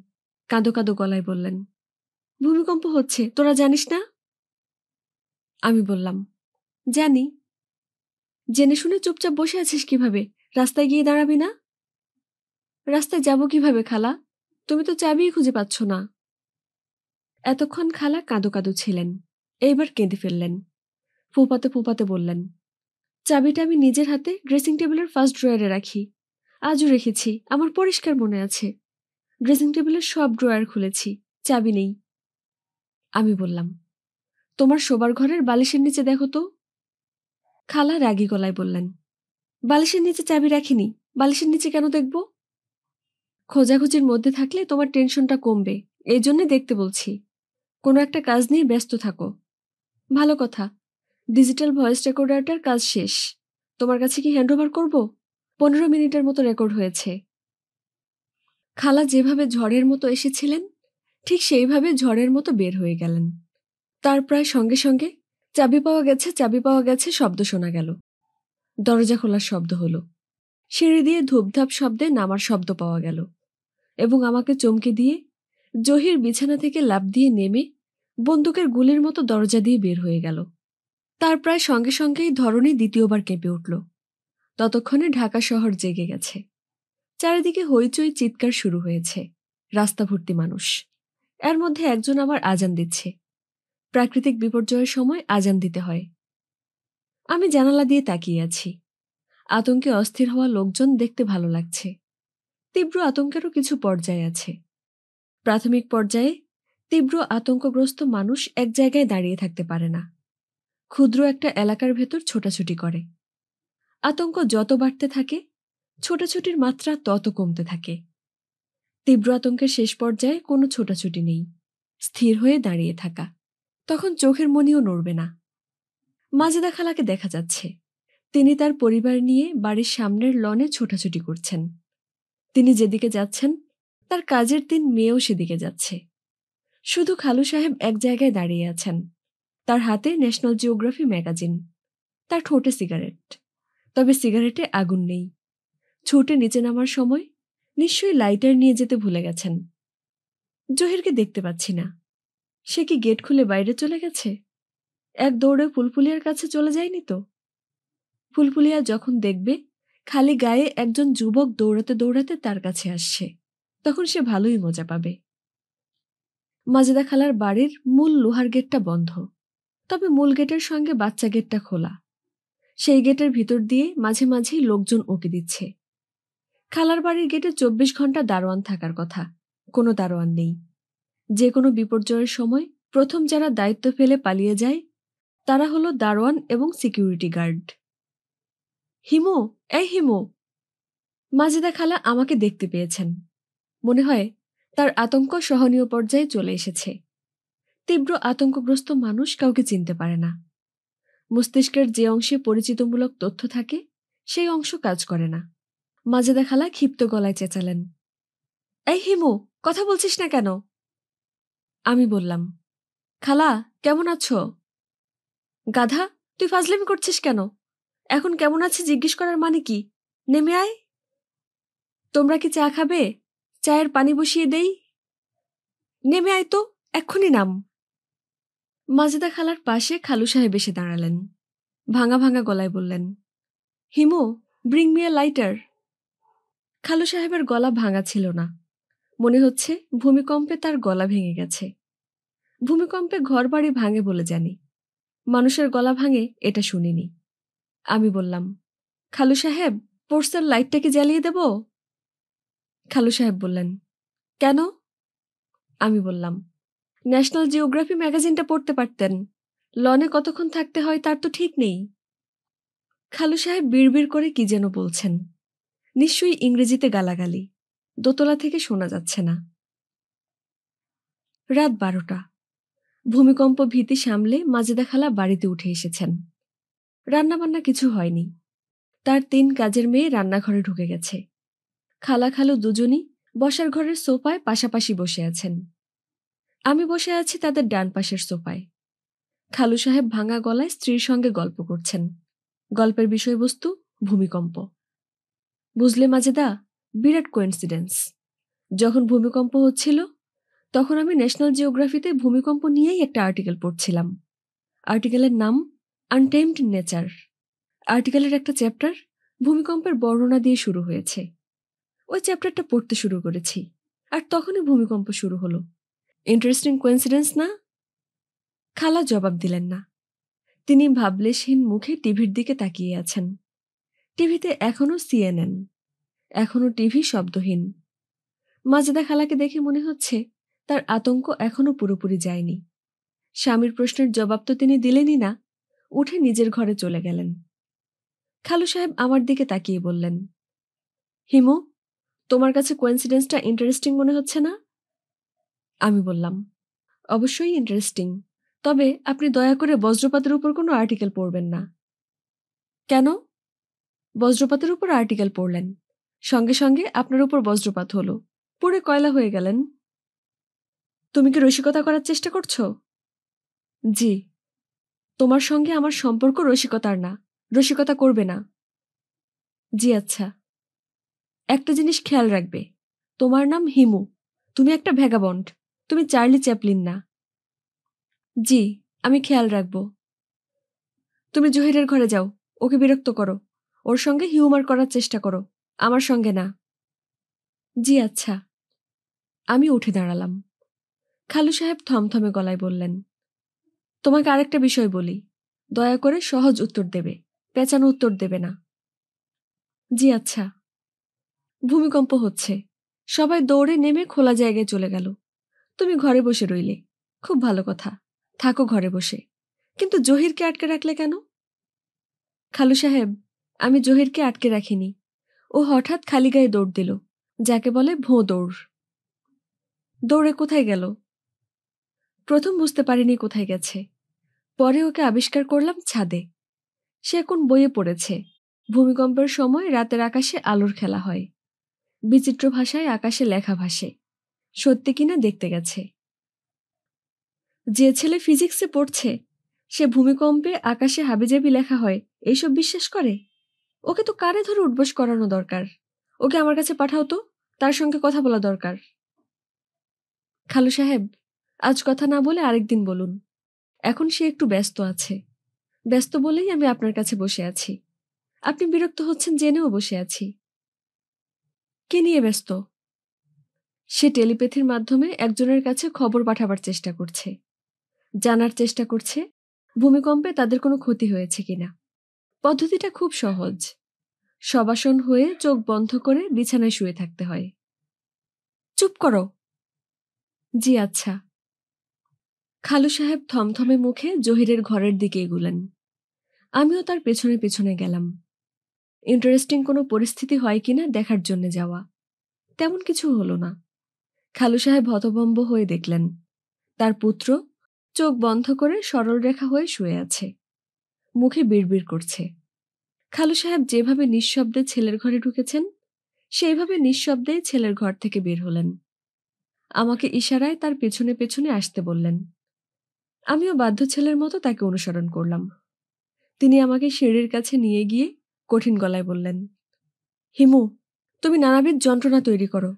কাঁদো কাঁদো গলায় বললেন, ভূমিকম্প হচ্ছে, তোরা জানিস না? আমি বললাম, জানি। জেনে শুনে চুপচাপ বসে আছিস কিভাবে? রাস্তায় গিয়ে দাঁড়াবি না? রাস্তায় যাব কিভাবে খালা? তুমি তো চাবিই খুঁজে পাচ্ছ না। এতক্ষণ খালা কাঁদো কাঁদো ছিলেন, এইবার কেঁদে ফেললেন। ফোঁপাতে ফোঁপাতে বললেন, চাবিটা আমি নিজের হাতে ড্রেসিং টেবিলের ফার্স্ট ড্রয়ারে রাখি, আজও রেখেছি, আমার পরিষ্কার মনে আছে। ড্রেসিং টেবিলের সব ড্রয়ার খুলেছি, চাবি নেই। আমি বললাম, তোমার শোবার ঘরের বালিশের নিচে দেখো তো। খালা রাগী গলায় বললেন, বালিশের নিচে চাবি রাখিনি, বালিশের নিচে কেন দেখব? খোঁজাখুঁজির মধ্যে থাকলে তোমার টেনশনটা কমবে, এই জন্যে দেখতে বলছি। কোনো একটা কাজ নিয়ে ব্যস্ত থাকো। ভালো কথা, ডিজিটাল ভয়েস রেকর্ডারটার কাজ শেষ। তোমার কাছে কি হ্যান্ডওভার করব? 15 মিনিটের মতো রেকর্ড হয়েছে। খালা যেভাবে ঝড়ের মতো এসেছিলেন ঠিক সেইভাবে ঝড়ের মতো বের হয়ে গেলেন। তার প্রায় সঙ্গে সঙ্গে চাবি পাওয়া গেছে, চাবি পাওয়া গেছে শব্দ শোনা গেল। দরজা খোলার শব্দ হলো। সিঁড়ি দিয়ে ধূপধাপ শব্দে নামার শব্দ পাওয়া গেল এবং আমাকে চমকে দিয়ে জহির বিছানা থেকে লাফ দিয়ে নেমে বন্দুকের গুলির মতো দরজা দিয়ে বের হয়ে গেল। তার প্রায় সঙ্গে সঙ্গেই ধরনী দ্বিতীয়বার কেঁপে উঠল। ততক্ষণে ঢাকা শহর জেগে গেছে। চারিদিকে হইচই, চিৎকার শুরু হয়েছে। রাস্তা ভর্তি মানুষ। এর মধ্যে একজন আবার আজান দিচ্ছে। প্রাকৃতিক বিপর্যয়ের সময় আজান দিতে হয়। আমি জানালা দিয়ে তাকিয়ে আছি। আতঙ্কে অস্থির হওয়া লোকজন দেখতে ভালো লাগছে। তীব্র আতঙ্কেরও কিছু পর্যায় আছে। প্রাথমিক পর্যায়ে তীব্র আতঙ্কগ্রস্ত মানুষ এক জায়গায় দাঁড়িয়ে থাকতে পারে না, ক্ষুদ্র একটা এলাকার ভেতর ছোটাছুটি করে। আতঙ্ক যত বাড়তে থাকে ছোটাছুটির মাত্রা তত কমতে থাকে। তীব্র আতঙ্কের শেষ পর্যায়ে কোনো ছোটাছুটি নেই, স্থির হয়ে দাঁড়িয়ে থাকা। তখন চোখের মণিও নড়বে না। মাজেদা খালাকে দেখা যাচ্ছে, তিনি তার পরিবার নিয়ে বাড়ির সামনের লনে ছোটাছুটি করছেন। তিনি যেদিকে যাচ্ছেন তার কাজের 3 মেয়েও সেদিকে যাচ্ছে। শুধু খালু সাহেব এক জায়গায় দাঁড়িয়ে আছেন, তার হাতে ন্যাশনাল জিওগ্রাফি ম্যাগাজিন, তার ঠোঁটে সিগারেট। তবে সিগারেটে আগুন নেই। ছুটে নিচে নামার সময় নিশ্চয়ই লাইটার নিয়ে যেতে ভুলে গেছেন। জহিরকে দেখতে পাচ্ছি না। সে কি গেট খুলে বাইরে চলে গেছে? এক দৌড়ে ফুলফুলিয়ার কাছে চলে যায়নি তো? ফুলফুলিয়া যখন দেখবে খালি গায়ে একজন যুবক দৌড়াতে দৌড়াতে তার কাছে আসছে, তখন সে ভালোই মজা পাবে। মাজেদা খালার বাড়ির মূল লোহার গেটটা বন্ধ, তবে মূল গেটের সঙ্গে বাচ্চা গেটটা খোলা। সেই গেটের ভিতর দিয়ে মাঝে মাঝেই লোকজন উঁকি দিচ্ছে। খালার বাড়ির গেটে 24 ঘন্টা দারোয়ান থাকার কথা, কোনো দারোয়ান নেই। যে কোনো বিপর্যয়ের সময় প্রথম যারা দায়িত্ব ফেলে পালিয়ে যায় তারা হলো দারোয়ান এবং সিকিউরিটি গার্ড। হিমু, এই হিমু! মাজেদা খালা আমাকে দেখতে পেয়েছেন। মনে হয় তার আতঙ্ক সহনীয় পর্যায়ে চলে এসেছে। তীব্র আতঙ্কগ্রস্ত মানুষ কাউকে চিনতে পারে না। মস্তিষ্কের যে অংশে পরিচিতমূলক তথ্য থাকে সেই অংশ কাজ করে না। মাজেদা খালা ক্ষিপ্ত গলায় চেঁচালেন, এই হিমু, কথা বলছিস না কেন? আমি বললাম, খালা কেমন আছো? গাধা, তুই ফাজলামি করছিস কেন? এখন কেমন আছে জিজ্ঞেস করার মানে কি? নেমে আয়। তোমরা কি চা খাবে? চায়ের পানি বসিয়ে দেই? নেমে আয় তো, এক্ষুনি নাম। মাজেদা খালার পাশে খালু সাহেব এসে দাঁড়ালেন। ভাঙা ভাঙা গলায় বললেন, Himu, bring me a lighter. খালু সাহেবের গলা ভাঙা ছিল না, মনে হচ্ছে ভূমিকম্পে তার গলা ভেঙে গেছে। ভূমিকম্পে ঘর বাড়ি ভাঙে বলে জানি, মানুষের গলা ভাঙে এটা শুনিনি। আমি বললাম, খালু সাহেব, পোর্সের লাইটটা কি জ্বালিয়ে দেব? খালু সাহেব বললেন, কেন? আমি বললাম, ন্যাশনাল জিওগ্রাফি ম্যাগাজিনটা পড়তে পারতেন। লনে কতক্ষণ থাকতে হয় তার তো ঠিক নেই। খালু সাহেব বিড়বিড় করে কি যেন বলছেন, নিশ্চয়ই ইংরেজিতে গালাগালি। দোতলা থেকে শোনা যাচ্ছে না। রাত 12টা। ভূমিকম্প ভীতি সামলে মাজেদা খালা বাড়িতে উঠে এসেছেন। রান্নাবান্না কিছু হয়নি। তার 3 কাজের মেয়ে রান্নাঘরে ঢুকে গেছে। খালা খালু দুজনই বসার ঘরের সোফায় পাশাপাশি বসে আছেন। আমি বসে আছি তাদের ডান পাশের সোফায়। খালু সাহেব ভাঙা গলায় স্ত্রীর সঙ্গে গল্প করছেন। গল্পের বিষয়বস্তু ভূমিকম্প। বুঝলে মাজেদা, বিরাট কোইন্সিডেন্স। যখন ভূমিকম্প হচ্ছিল তখন আমি ন্যাশনাল জিওগ্রাফিতে ভূমিকম্প নিয়েই একটা আর্টিকেল পড়ছিলাম। আর্টিকেলের নাম আনটেমড নেচার। আর্টিকেলের একটা চ্যাপ্টার ভূমিকম্পের বর্ণনা দিয়ে শুরু হয়েছে। ওই চ্যাপ্টারটা পড়তে শুরু করেছি, আর তখনই ভূমিকম্প শুরু হলো। ইন্টারেস্টিং কোইন্সিডেন্স না? খালা জবাব দিলেন না। তিনি ভাবলেশহীন মুখে টিভির দিকে তাকিয়ে আছেন। টিভিতে এখনো CNN, এখনো টিভি শব্দহীন। মাজেদা খালাকে দেখে মনে হচ্ছে তার আতঙ্ক এখনো পুরোপুরি যায়নি। স্বামীর প্রশ্নের জবাব তো তিনি দিলেনই না, উঠে নিজের ঘরে চলে গেলেন। খালু সাহেব আমার দিকে তাকিয়ে বললেন, হিমু, তোমার কাছে কোইন্সিডেন্সটা ইন্টারেস্টিং মনে হচ্ছে না? আমি বললাম, অবশ্যই ইন্টারেস্টিং, তবে আপনি দয়া করে বজ্রপাতের উপর কোনো আর্টিকেল পড়বেন না। কেন? বজ্রপাতের উপর আর্টিকেল পড়লেন, সঙ্গে সঙ্গে আপনার উপর বজ্রপাত হলো, পুড়ে কয়লা হয়ে গেলেন। তুমি কি রসিকতা করার চেষ্টা করছো? জি। তোমার সঙ্গে আমার সম্পর্ক রসিকতার না, রসিকতা করবে না। জি আচ্ছা। একটা জিনিস খেয়াল রাখবে, তোমার নাম হিমু, তুমি একটা ভ্যাগাবন্ড, তুমি চার্লি চ্যাপলিন না। জি, আমি খেয়াল রাখব। তুমি জহিরের ঘরে যাও, ওকে বিরক্ত করো, ওর সঙ্গে হিউমার করার চেষ্টা করো, আমার সঙ্গে না। জি আচ্ছা। আমি উঠে দাঁড়ালাম। খালু সাহেব থমথমে গলায় বললেন, তোমাকে আরেকটা বিষয় বলি, দয়া করে সহজ উত্তর দেবে, পেঁচানো উত্তর দেবে না। জি আচ্ছা। ভূমিকম্প হচ্ছে, সবাই দৌড়ে নেমে খোলা জায়গায় চলে গেল। তুমি ঘরে বসে রইলে, খুব ভালো কথা, থাকো ঘরে বসে, কিন্তু জহিরকে আটকে রাখলে কেন? খালু সাহেব, আমি জহিরকে আটকে রাখিনি। ও হঠাৎ খালি গায়ে দৌড় দিল, যাকে বলে ভোঁ দৌড়। দৌড়ে কোথায় গেল? প্রথম বুঝতে পারিনি কোথায় গেছে, পরে ওকে আবিষ্কার করলাম ছাদে। সে এখন বইয়ে পড়েছে, ভূমিকম্পের সময় রাতের আকাশে আলোর খেলা হয়, বিচিত্র ভাষায় আকাশে লেখা ভাসে, সত্যি কিনা দেখতে গেছে। যে ছেলে ফিজিক্সে পড়ছে সে ভূমিকম্পে আকাশে হাবিজাবি লেখা হয় এইসব বিশ্বাস করে? ওকে তো কানে ধরে উঠবোস করানো দরকার। ওকে আমার কাছে পাঠাও তো, তার সঙ্গে কথা বলা দরকার। খালু সাহেব, আজ কথা না বলে আরেকদিন বলুন। এখন সে একটু ব্যস্ত আছে। ব্যস্ত বলেই আমি আপনার কাছে বসে আছি। আপনি বিরক্ত হচ্ছেন জেনেও বসে আছি। কে নিয়ে ব্যস্ত? সে টেলিপ্যাথির মাধ্যমে একজনের কাছে খবর পাঠাবার চেষ্টা করছে। জানার চেষ্টা করছে ভূমিকম্পে তাদের কোনো ক্ষতি হয়েছে কিনা। পদ্ধতিটা খুব সহজ। শবাসন হয়ে চোখ বন্ধ করে বিছানায় শুয়ে থাকতে হয়। চুপ করো। জি আচ্ছা। খালু সাহেব থমথমে মুখে জহিরের ঘরের দিকে এগুলেন। আমিও তার পেছনে পেছনে গেলাম। ইন্টারেস্টিং কোনো পরিস্থিতি হয় কিনা দেখার জন্য যাওয়া। তেমন কিছু হলো না। খালু সাহেব হতভম্ব হয়ে দেখলেন তার পুত্র চোখ বন্ধ করে সরল রেখা হয়ে শুয়ে আছে, মুখে বিড়বিড় করছে। খালু সাহেব যেভাবে নিঃশব্দে ছেলের ঘরে ঢুকেছেন সেইভাবে নিঃশব্দেই ছেলের ঘর থেকে বের হলেন। আমাকে ইশারায় তার পেছনে পেছনে আসতে বললেন। আমিও বাধ্য ছেলের মতো তাকে অনুসরণ করলাম। তিনি আমাকে সিঁড়ির কাছে নিয়ে গিয়ে কঠিন গলায় বললেন, হিমু, তুমি নানাবিধ যন্ত্রণা তৈরি করো।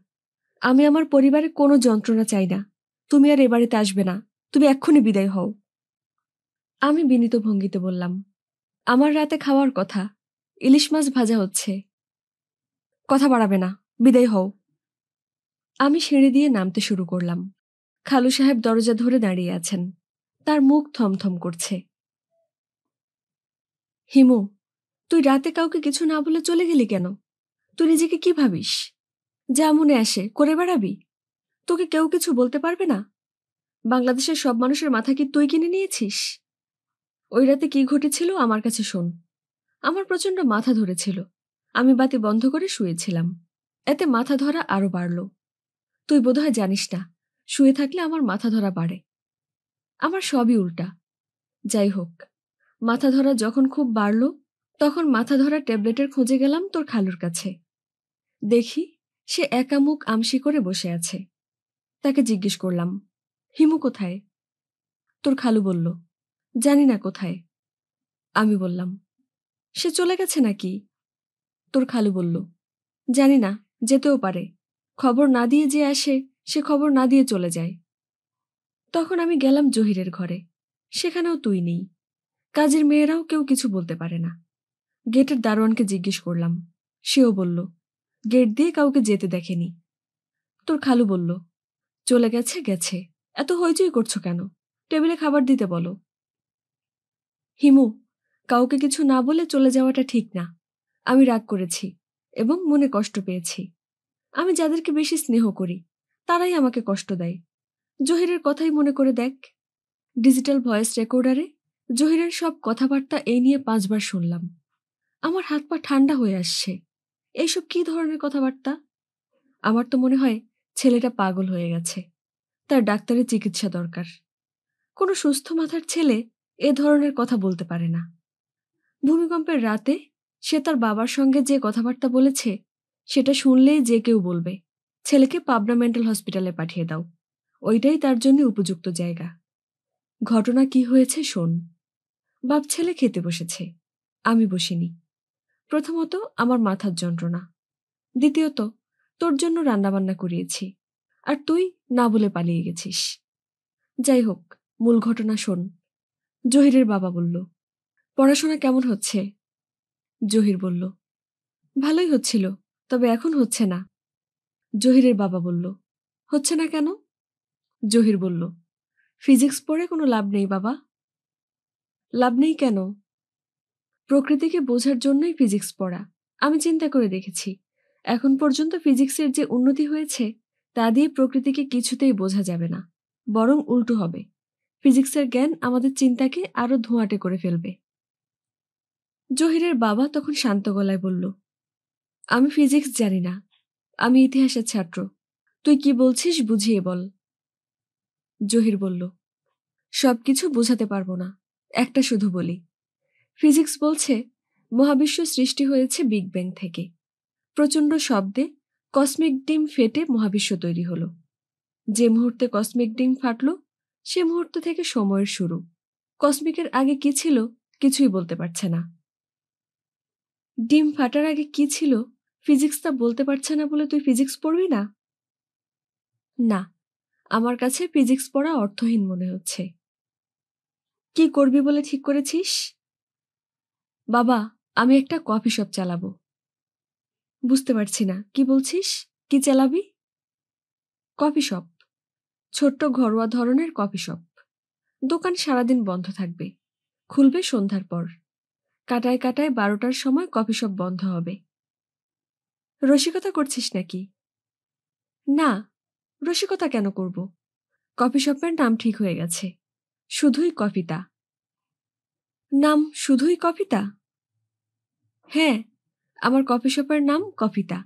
আমি আমার পরিবারে কোনো যন্ত্রণা চাই না। তুমি আর এ বাড়িতে আসবে না। তুমি এক্ষুনি বিদায় হও। আমি বিনীত ভঙ্গিতে বললাম, আমার রাতে খাওয়ার কথা। ইলিশ মাছ ভাজা হচ্ছে। কথা বাড়াবে না, বিদায় হও। আমি সিঁড়ি দিয়ে নামতে শুরু করলাম। খালু সাহেব দরজা ধরে দাঁড়িয়ে আছেন। তার মুখ থমথম করছে। হিমু, তুই রাতে কাউকে কিছু না বলে চলে গেলি কেন? তুই নিজেকে কি ভাবিস? যা মনে আসে করে বেড়াবি? তোকে কেউ কিছু বলতে পারবে না? বাংলাদেশের সব মানুষের মাথা কি তুই কিনে নিয়েছিস? ওই রাতে কি ঘটেছিল আমার কাছে শোন। আমার প্রচন্ড মাথা ধরেছিল। আমি বাতি বন্ধ করে শুয়েছিলাম। এতে মাথা ধরা আরো বাড়ল। তুই বোধহয় জানিস না, শুয়ে থাকলে আমার মাথা ধরা বাড়ে। আমার সবই উল্টা। যাই হোক, মাথা ধরা যখন খুব বাড়ল তখন মাথা ধরা ট্যাবলেটের খোঁজে গেলাম তোর খালুর কাছে। দেখি সে একা মুখ আমসি করে বসে আছে। তাকে জিজ্ঞেস করলাম, হিমু কোথায়? তোর খালু বলল, জানি না কোথায়। আমি বললাম, সে চলে গেছে নাকি? তোর খালু বলল, জানি না, যেতেও পারে। খবর না দিয়ে যে আসে সে খবর না দিয়ে চলে যায়। তখন আমি গেলাম জহিরের ঘরে। সেখানেও তুই নেই। কাজের মেয়েরাও কেউ কিছু বলতে পারে না। গেটের দারোয়ানকে জিজ্ঞেস করলাম। সেও বলল, গেট দিয়ে কাউকে যেতে দেখেনি। তোর খালু বলল, চলে গেছে গেছে, এত হইচই করছো কেন? টেবিলে খাবার দিতে বলো। হিমু, কাউকে কিছু না বলে চলে যাওয়াটা ঠিক না। আমি রাগ করেছি এবং মনে কষ্ট পেয়েছি। আমি যাদেরকে বেশি স্নেহ করি তারাই আমাকে কষ্ট দেয়। জহিরের কথাই মনে করে দেখ। ডিজিটাল ভয়েস রেকর্ডারে জহিরের সব কথাবার্তা এই নিয়ে 5 বার শুনলাম। আমার হাত পা ঠান্ডা হয়ে আসছে। এইসব কি ধরনের কথাবার্তা? আমার তো মনে হয় ছেলেটা পাগল হয়ে গেছে। তার ডাক্তারি চিকিৎসা দরকার। কোনো সুস্থ মাথার ছেলে এ ধরনের কথা বলতে পারে না। ভূমিকম্পের রাতে সে তার বাবার সঙ্গে যে কথাবার্তা বলেছে সেটা শুনলেই যে কেউ বলবে, ছেলেকে পাবনা মেন্টাল হসপিটালে পাঠিয়ে দাও। ওইটাই তার জন্য উপযুক্ত জায়গা। ঘটনা কি হয়েছে শোন। বাপ ছেলে খেতে বসেছে। আমি বসিনি। প্রথমত আমার মাথার যন্ত্রণা। দ্বিতীয়ত তোর জন্য রান্নাবান্না করিয়েছি। আর তুই না বলে পালিয়ে গেছিস। যাই হোক, মূল ঘটনা শোন। জহিরের বাবা বলল, পড়াশোনা কেমন হচ্ছে? জহির বলল, ভালোই হচ্ছিল, তবে এখন হচ্ছে না। জহিরের বাবা বলল, হচ্ছে না কেন? জহির বলল, ফিজিক্স পড়ে কোনো লাভ নেই বাবা। লাভ নেই কেন? প্রকৃতিকে বোঝার জন্যই ফিজিক্স পড়া। আমি চিন্তা করে দেখেছি, এখন পর্যন্ত ফিজিক্সের যে উন্নতি হয়েছে তা দিয়ে প্রকৃতিকে কিছুতেই বোঝা যাবে না, বরং উল্টো হবে। ফিজিক্সের জ্ঞান আমাদের চিন্তাকে আরো ধোঁয়াটে করে ফেলবে। জহিরের বাবা তখন শান্ত গলায় বলল, আমি ফিজিক্স জানি না, আমি ইতিহাসের ছাত্র। তুই কি বলছিস বুঝিয়ে বল। জহির বলল, সবকিছু বোঝাতে পারবো না, একটা শুধু বলি। ফিজিক্স বলছে মহাবিশ্ব সৃষ্টি হয়েছে বিগ ব্যাং থেকে। প্রচণ্ড শব্দে কসমিক ডিম ফেটে মহাবিশ্ব তৈরি হলো। যে মুহূর্তে কসমিক ডিম ফাটল সে মুহূর্ত থেকে সময়ের শুরু। কসমিকের আগে কি ছিল কিছুই বলতে পারছে না। ডিম ফাটার আগে কি ছিল ফিজিক্স তা বলতে পারছে না বলে তুই ফিজিক্স পড়বি না? না, আমার কাছে ফিজিক্স পড়া অর্থহীন মনে হচ্ছে। কি করবি বলে ঠিক করেছিস? বাবা, আমি একটা কফি শপ চালাবো। বুঝতে পারছি না, কি বলছিস? কি চালাবি? কফি শপ, ছোট্ট ঘরোয়া ধরনের কফি শপ। দোকান সারাদিন বন্ধ থাকবে, খুলবে সন্ধ্যার পর। কাটায় কাটায় 12টার সময় কফি শপ বন্ধ হবে। রসিকতা করছিস নাকি? না, রসিকতা কেন করব? কফি শপের নাম ঠিক হয়ে গেছে, শুধুই কফিতা। নাম শুধুই কফিতা? হ্যাঁ, আমার কফি শপের নাম কফিতা।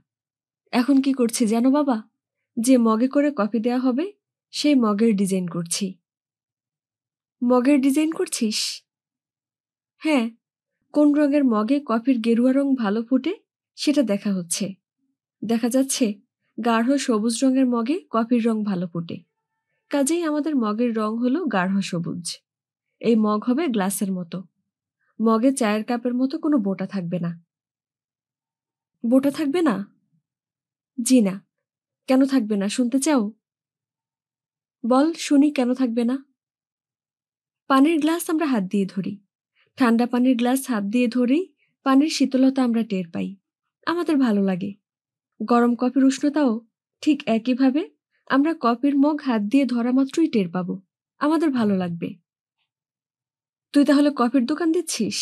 এখন কি করছি জানো বাবা? যে মগে করে কফি দেয়া হবে সেই মগের ডিজাইন করছি। মগের ডিজাইন করছিস? হ্যাঁ, কোন রঙের মগে কফির গেরুয়া রং ভালো ফুটে সেটা দেখা হচ্ছে। দেখা যাচ্ছে গাঢ় সবুজ রঙের মগে কফির রং ভালো ফুটে, কাজেই আমাদের মগের রং হলো গাঢ় সবুজ। এই মগ হবে গ্লাসের মতো। মগে চায়ের কাপের মতো কোনো বোটা থাকবে না। বোটা থাকবে না? জি না। কেন থাকবে না শুনতে চাও? বল শুনি, কেন থাকবে না? পানির গ্লাস আমরা হাত দিয়ে ধরি, ঠান্ডা পানির গ্লাস হাত দিয়ে ধরেই পানির শীতলতা আমরা টের পাই, আমাদের ভালো লাগে। গরম কফির উষ্ণতাও ঠিক একইভাবে আমরা কফির মগ হাত দিয়ে ধরা মাত্রই টের পাবো, আমাদের ভালো লাগবে। তুই তাহলে কফির দোকান দিচ্ছিস?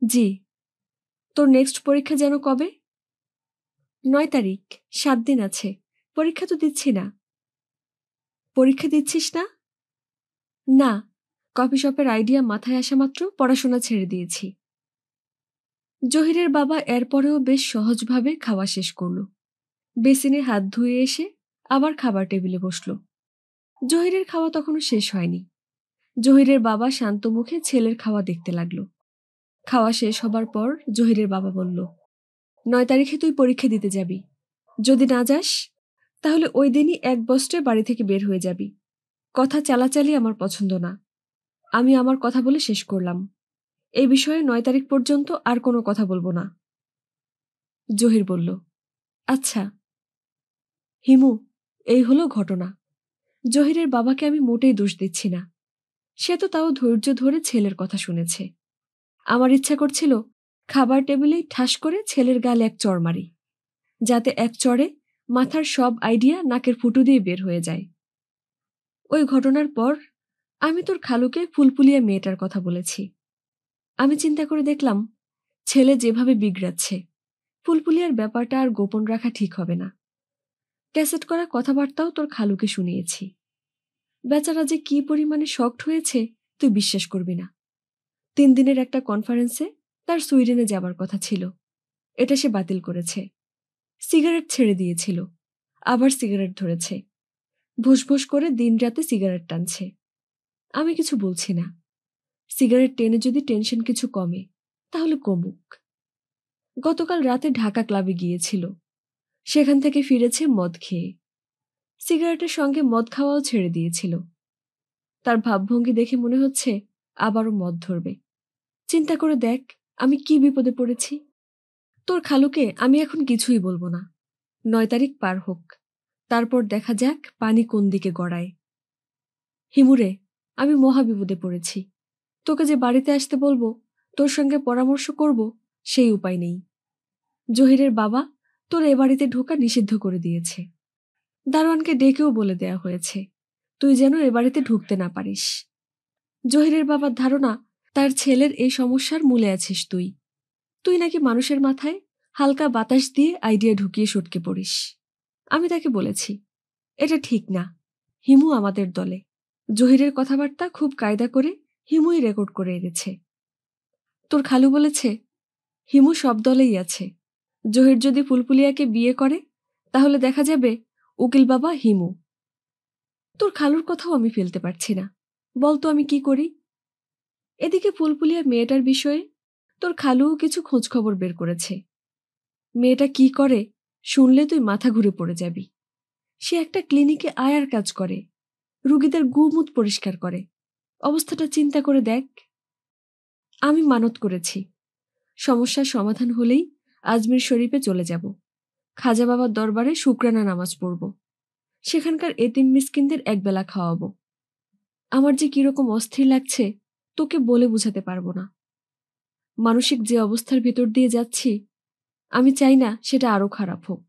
জি। তোর নেক্সট পরীক্ষা যেন কবে? 9 তারিখ, 7 দিন আছে। পরীক্ষা তো দিচ্ছি না। পরীক্ষা দিচ্ছিস না? না, কফি শপের আইডিয়া মাথায় আসা মাত্র পড়াশোনা ছেড়ে দিয়েছি। জহিরের বাবা এরপরেও বেশ সহজভাবে খাওয়া শেষ করল। বেসিনে হাত ধুয়ে এসে আবার খাবার টেবিলে বসল। জহিরের খাওয়া তখনও শেষ হয়নি। জহিরের বাবা শান্ত মুখে ছেলের খাওয়া দেখতে লাগলো। খাওয়া শেষ হবার পর জহিরের বাবা বলল, 9 তারিখে তুই পরীক্ষা দিতে যাবি। যদি না যাস তাহলে ওই দিনই এক বস্ত্রে বাড়ি থেকে বের হয়ে যাবি। কথা চালাচালি আমার পছন্দ না। আমি আমার কথা বলে শেষ করলাম। এই বিষয়ে 9 তারিখ পর্যন্ত আর কোনো কথা বলবো না। জহির বলল, আচ্ছা। হিমু, এই হলো ঘটনা। জহিরের বাবাকে আমি মোটেই দোষ দিচ্ছি না। সে তো তাও ধৈর্য ধরে ছেলের কথা শুনেছে। আমার ইচ্ছা করছিল খাবার টেবিলেই ঠাস করে ছেলের গালে এক চড় মারি, যাতে এক চড়ে মাথার সব আইডিয়া নাকের ফুটো দিয়ে বের হয়ে যায়। ওই ঘটনার পর আমি তোর খালুকে ফুলপুলিয়া মেয়েটার কথা বলেছি। আমি চিন্তা করে দেখলাম ছেলে যেভাবে বিগড়াচ্ছে, ফুলপুলিয়ার ব্যাপারটা আর গোপন রাখা ঠিক হবে না। ক্যাসেট করা কথাবার্তাও তোর খালুকে শুনিয়েছি। বেচারা যে কি পরিমাণে শকড হয়েছে তুই বিশ্বাস করবি না। 3 দিনের একটা কনফারেন্সে তার সুইডেনে যাবার কথা ছিল, এটা সে বাতিল করেছে। সিগারেট ছেড়ে দিয়েছিল, আবার সিগারেট ধরেছে। ভুসভুস করে দিনরাতে সিগারেট টানছে। আমি কিছু বলছি না। সিগারেট টেনে যদি টেনশন কিছু কমে তাহলে কমুক। গতকাল রাতে ঢাকা ক্লাবে গিয়েছিল, সেখান থেকে ফিরেছে মদ খেয়ে। সিগারেটের সঙ্গে মদ খাওয়াও ছেড়ে দিয়েছিল। তার ভাবভঙ্গি দেখে মনে হচ্ছে আবারও মদ ধরবে। চিন্তা করে দেখ আমি কি বিপদে পড়েছি। তোর খালুকে আমি এখন কিছুই বলবো না। 9 তারিখ পার হোক, তারপর দেখা যাক পানি কোন দিকে গড়ায়। হিমুরে, আমি মহা বিপদে পড়েছি। তোকে যে বাড়িতে আসতে বলবো, তোর সঙ্গে পরামর্শ করব, সেই উপায় নেই। জহিরের বাবা তোর এ বাড়িতে ঢোকা নিষিদ্ধ করে দিয়েছে। দারোয়ানকে ডেকেও বলে দেয়া হয়েছে তুই যেন এ বাড়িতে ঢুকতে না পারিস। জহিরের বাবার ধারণা তার ছেলের এই সমস্যার মূলে আছিস তুই। তুই নাকি মানুষের মাথায় হালকা বাতাস দিয়ে আইডিয়া ঢুকিয়ে সটকে পড়িস। আমি তাকে বলেছি এটা ঠিক না। হিমু আমাদের দলে। জহিরের কথাবার্তা খুব কায়দা করে হিমুই রেকর্ড করে এনেছে। তোর খালু বলেছে হিমু সব দলেই আছে। জহির যদি ফুলপুলিয়াকে বিয়ে করে তাহলে দেখা যাবে উকিল বাবা হিমু। তোর খালুর কথাও আমি ফেলতে পারছি না, বলতো আমি কি করি। এদিকে ফুলপুলিয়া মেয়েটার বিষয়ে তোর খালুও কিছু খোঁজ খবর বের করেছে। মেয়েটা কি করে শুনলে তুই মাথা ঘুরে পড়ে যাবি। সে একটা ক্লিনিকে আয়ার কাজ করে, রুগীদের গুমুত পরিষ্কার করে। অবস্থাটা চিন্তা করে দেখ। আমি মানত করেছি সমস্যার সমাধান হলেই আজমির শরীফে চলে যাব। খাজা বাবার দরবারে শুকরানা নামাজ পড়ব। সেখানকার এতিম মিসকিনদের একবেলা খাওয়াবো। আমার যে কিরকম অস্থির লাগছে তোকে বলে বোঝাতে পারবো না। মানসিক যে অবস্থার ভেতর দিয়ে যাচ্ছি, আমি চাই না সেটা আরো খারাপ হোক।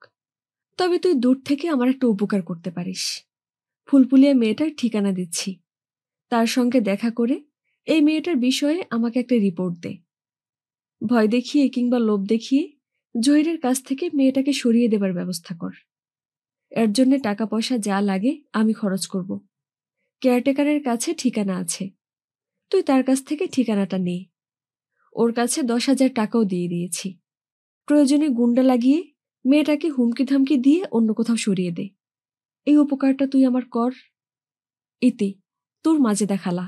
তবে তুই দূর থেকে আমার একটা উপকার করতে পারিস। ফুলপুলিয়া মেয়েটার ঠিকানা দিচ্ছি, তার সঙ্গে দেখা করে এই মেয়েটার বিষয়ে আমাকে একটা রিপোর্ট দে। ভয় দেখিয়ে কিংবা লোভ দেখিয়ে জহিরের কাছ থেকে মেয়েটাকে সরিয়ে দেবার ব্যবস্থা কর। এর জন্য টাকা পয়সা যা লাগে আমি খরচ করব। কেয়ারটেকারের কাছে ঠিকানা আছে, তুই তার কাছ থেকে ঠিকানাটা নে। ওর কাছে 10,000 টাকাও দিয়ে দিয়েছি। প্রয়োজনে গুন্ডা লাগিয়ে মেয়েটাকে হুমকি ধামকি দিয়ে অন্য কোথাও সরিয়ে দে। এই উপকারটা তুই আমার কর। ইতি, তোর মাজেদা খালা।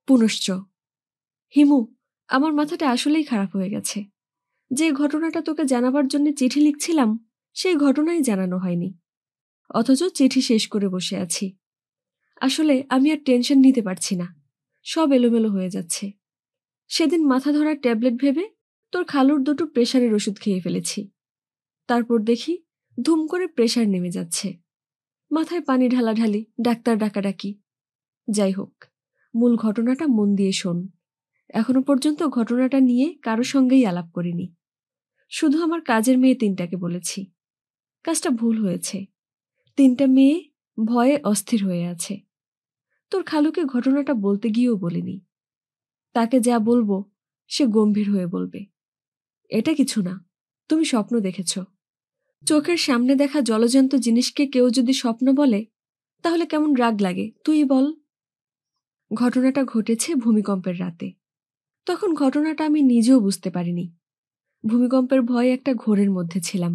পুনশ্চ। হিমু, আমার মাথাটা আসলেই খারাপ হয়ে গেছে। যে ঘটনাটা তোকে জানাবার জন্য চিঠি লিখছিলাম সেই ঘটনাই জানানো হয়নি, অথচ চিঠি শেষ করে বসে আছি। আসলে আমি আর টেনশন নিতে পারছি না, সব এলোমেলো হয়ে যাচ্ছে। সেদিন মাথা ধরার ট্যাবলেট ভেবে তোর খালুর দুটো প্রেশারের ওষুধ খেয়ে ফেলেছি। তারপর দেখি ধুম করে প্রেশার নেমে যাচ্ছে। মাথায় পানি ঢালাঢালি, ডাক্তার ডাকাডাকি। যাই হোক, মূল ঘটনাটা মন দিয়ে শোন। এখনো পর্যন্ত ঘটনাটা নিয়ে কারো সঙ্গেই আলাপ করিনি, শুধু আমার কাজের মেয়ে 3টাকে বলেছি। কাজটা ভুল হয়েছে। 3টা মেয়ে ভয়ে অস্থির হয়ে আছে। তোর খালুকে ঘটনাটা বলতে গিয়েও বলিনি। তাকে যা বলবো সে গম্ভীর হয়ে বলবে, এটা কিছু না, তুমি স্বপ্ন দেখেছ। চোখের সামনে দেখা জলজ্যান্ত জিনিসকে কেউ যদি স্বপ্ন বলে তাহলে কেমন রাগ লাগে তুই বল। ঘটনাটা ঘটেছে ভূমিকম্পের রাতে। তখন ঘটনাটা আমি নিজেও বুঝতে পারিনি। ভূমিকম্পের ভয়ে একটা ঘোরের মধ্যে ছিলাম।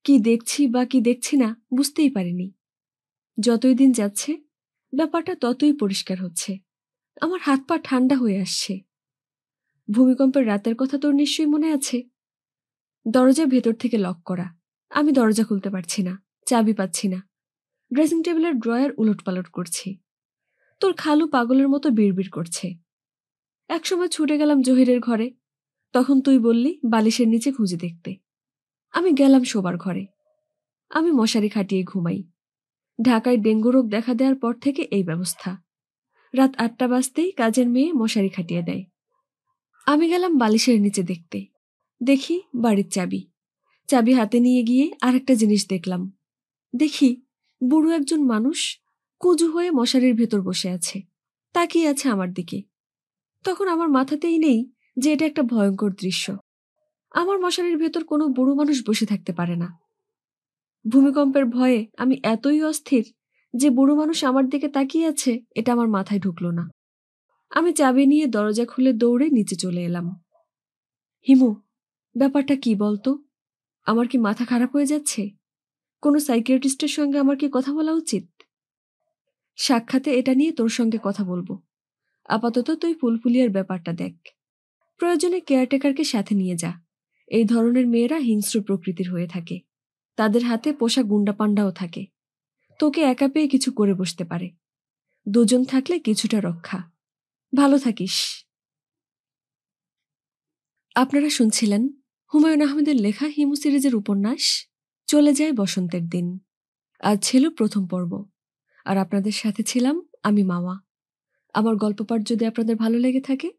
কি দেখছি বা কি দেখছি না বুঝতেই পারিনি। যতই দিন যাচ্ছে ব্যাপারটা ততই পরিষ্কার হচ্ছে। আমার হাত পা ঠান্ডা হয়ে আসছে। ভূমিকম্পের রাতের কথা তোর নিশ্চয়ই মনে আছে। দরজা ভেতর থেকে লক করা। আমি দরজা খুলতে পারছি না, চাবি পাচ্ছি না। ড্রেসিং টেবিলের ড্রয়ার উলটপালট করছি। তোর খালু পাগলের মতো বিড়বিড় করছে। একসময় ছুটে গেলাম জহিরের ঘরে। তখন তুই বললি বালিশের নিচে খুঁজে দেখতে। আমি গেলাম শোবার ঘরে। আমি মশারি খাটিয়ে ঘুমাই। ঢাকায় ডেঙ্গু রোগ দেখা দেওয়ার পর থেকে এই ব্যবস্থা। রাত 8টা বাজতেই কাজের মেয়ে মশারি খাটিয়ে দেয়। আমি গেলাম বালিশের নিচে দেখতে। দেখি বাড়ির চাবি। চাবি হাতে নিয়ে গিয়ে আরেকটা জিনিস দেখলাম। দেখি বুড়ো একজন মানুষ কুঁজু হয়ে মশারির ভেতর বসে আছে, তাকিয়ে আছে আমার দিকে। তখন আমার মাথাতেই নেই যে এটা একটা ভয়ঙ্কর দৃশ্য। আমার মশারির ভেতর কোনো বুড়ো মানুষ বসে থাকতে পারে না। ভূমিকম্পের ভয়ে আমি এতই অস্থির যে বুড়ো মানুষ আমার দিকে তাকিয়ে আছে এটা আমার মাথায় ঢুকলো না। আমি চাবি নিয়ে দরজা খুলে দৌড়ে নিচে চলে এলাম। হিমু, ব্যাপারটা কি বলতো? আমার কি মাথা খারাপ হয়ে যাচ্ছে? কোনো সাইকিয়াট্রিস্টের সঙ্গে আমার কি কথা বলা উচিত? সাক্ষাতে এটা নিয়ে তোর সঙ্গে কথা বলবো। আপাতত তুই ফুলফুলিয়ার ব্যাপারটা দেখ। প্রয়োজনে কেয়ারটেকারকে সাথে নিয়ে যা। এই ধরনের মেয়েরা হিংস্র প্রকৃতির হয়ে থাকে। তাদের হাতে পোষা গুন্ডা পান্ডাও থাকে। তোকে একা পেয়ে কিছু করে বসতে পারে। দুজন থাকলে কিছুটা রক্ষা। ভালো থাকিস। আপনারা শুনছিলেন হুমায়ুন আহমেদের লেখা হিমু সিরিজের উপন্যাস চলে যায় বসন্তের দিন। আজ ছিল প্রথম পর্ব, আর আপনাদের সাথে ছিলাম আমি মাওয়া। আমার গল্প পাঠ যদি আপনাদের ভালো লেগে থাকে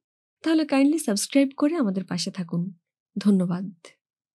তাহলে কাইন্ডলি সাবস্ক্রাইব করে আমাদের পাশে থাকুন। ধন্যবাদ।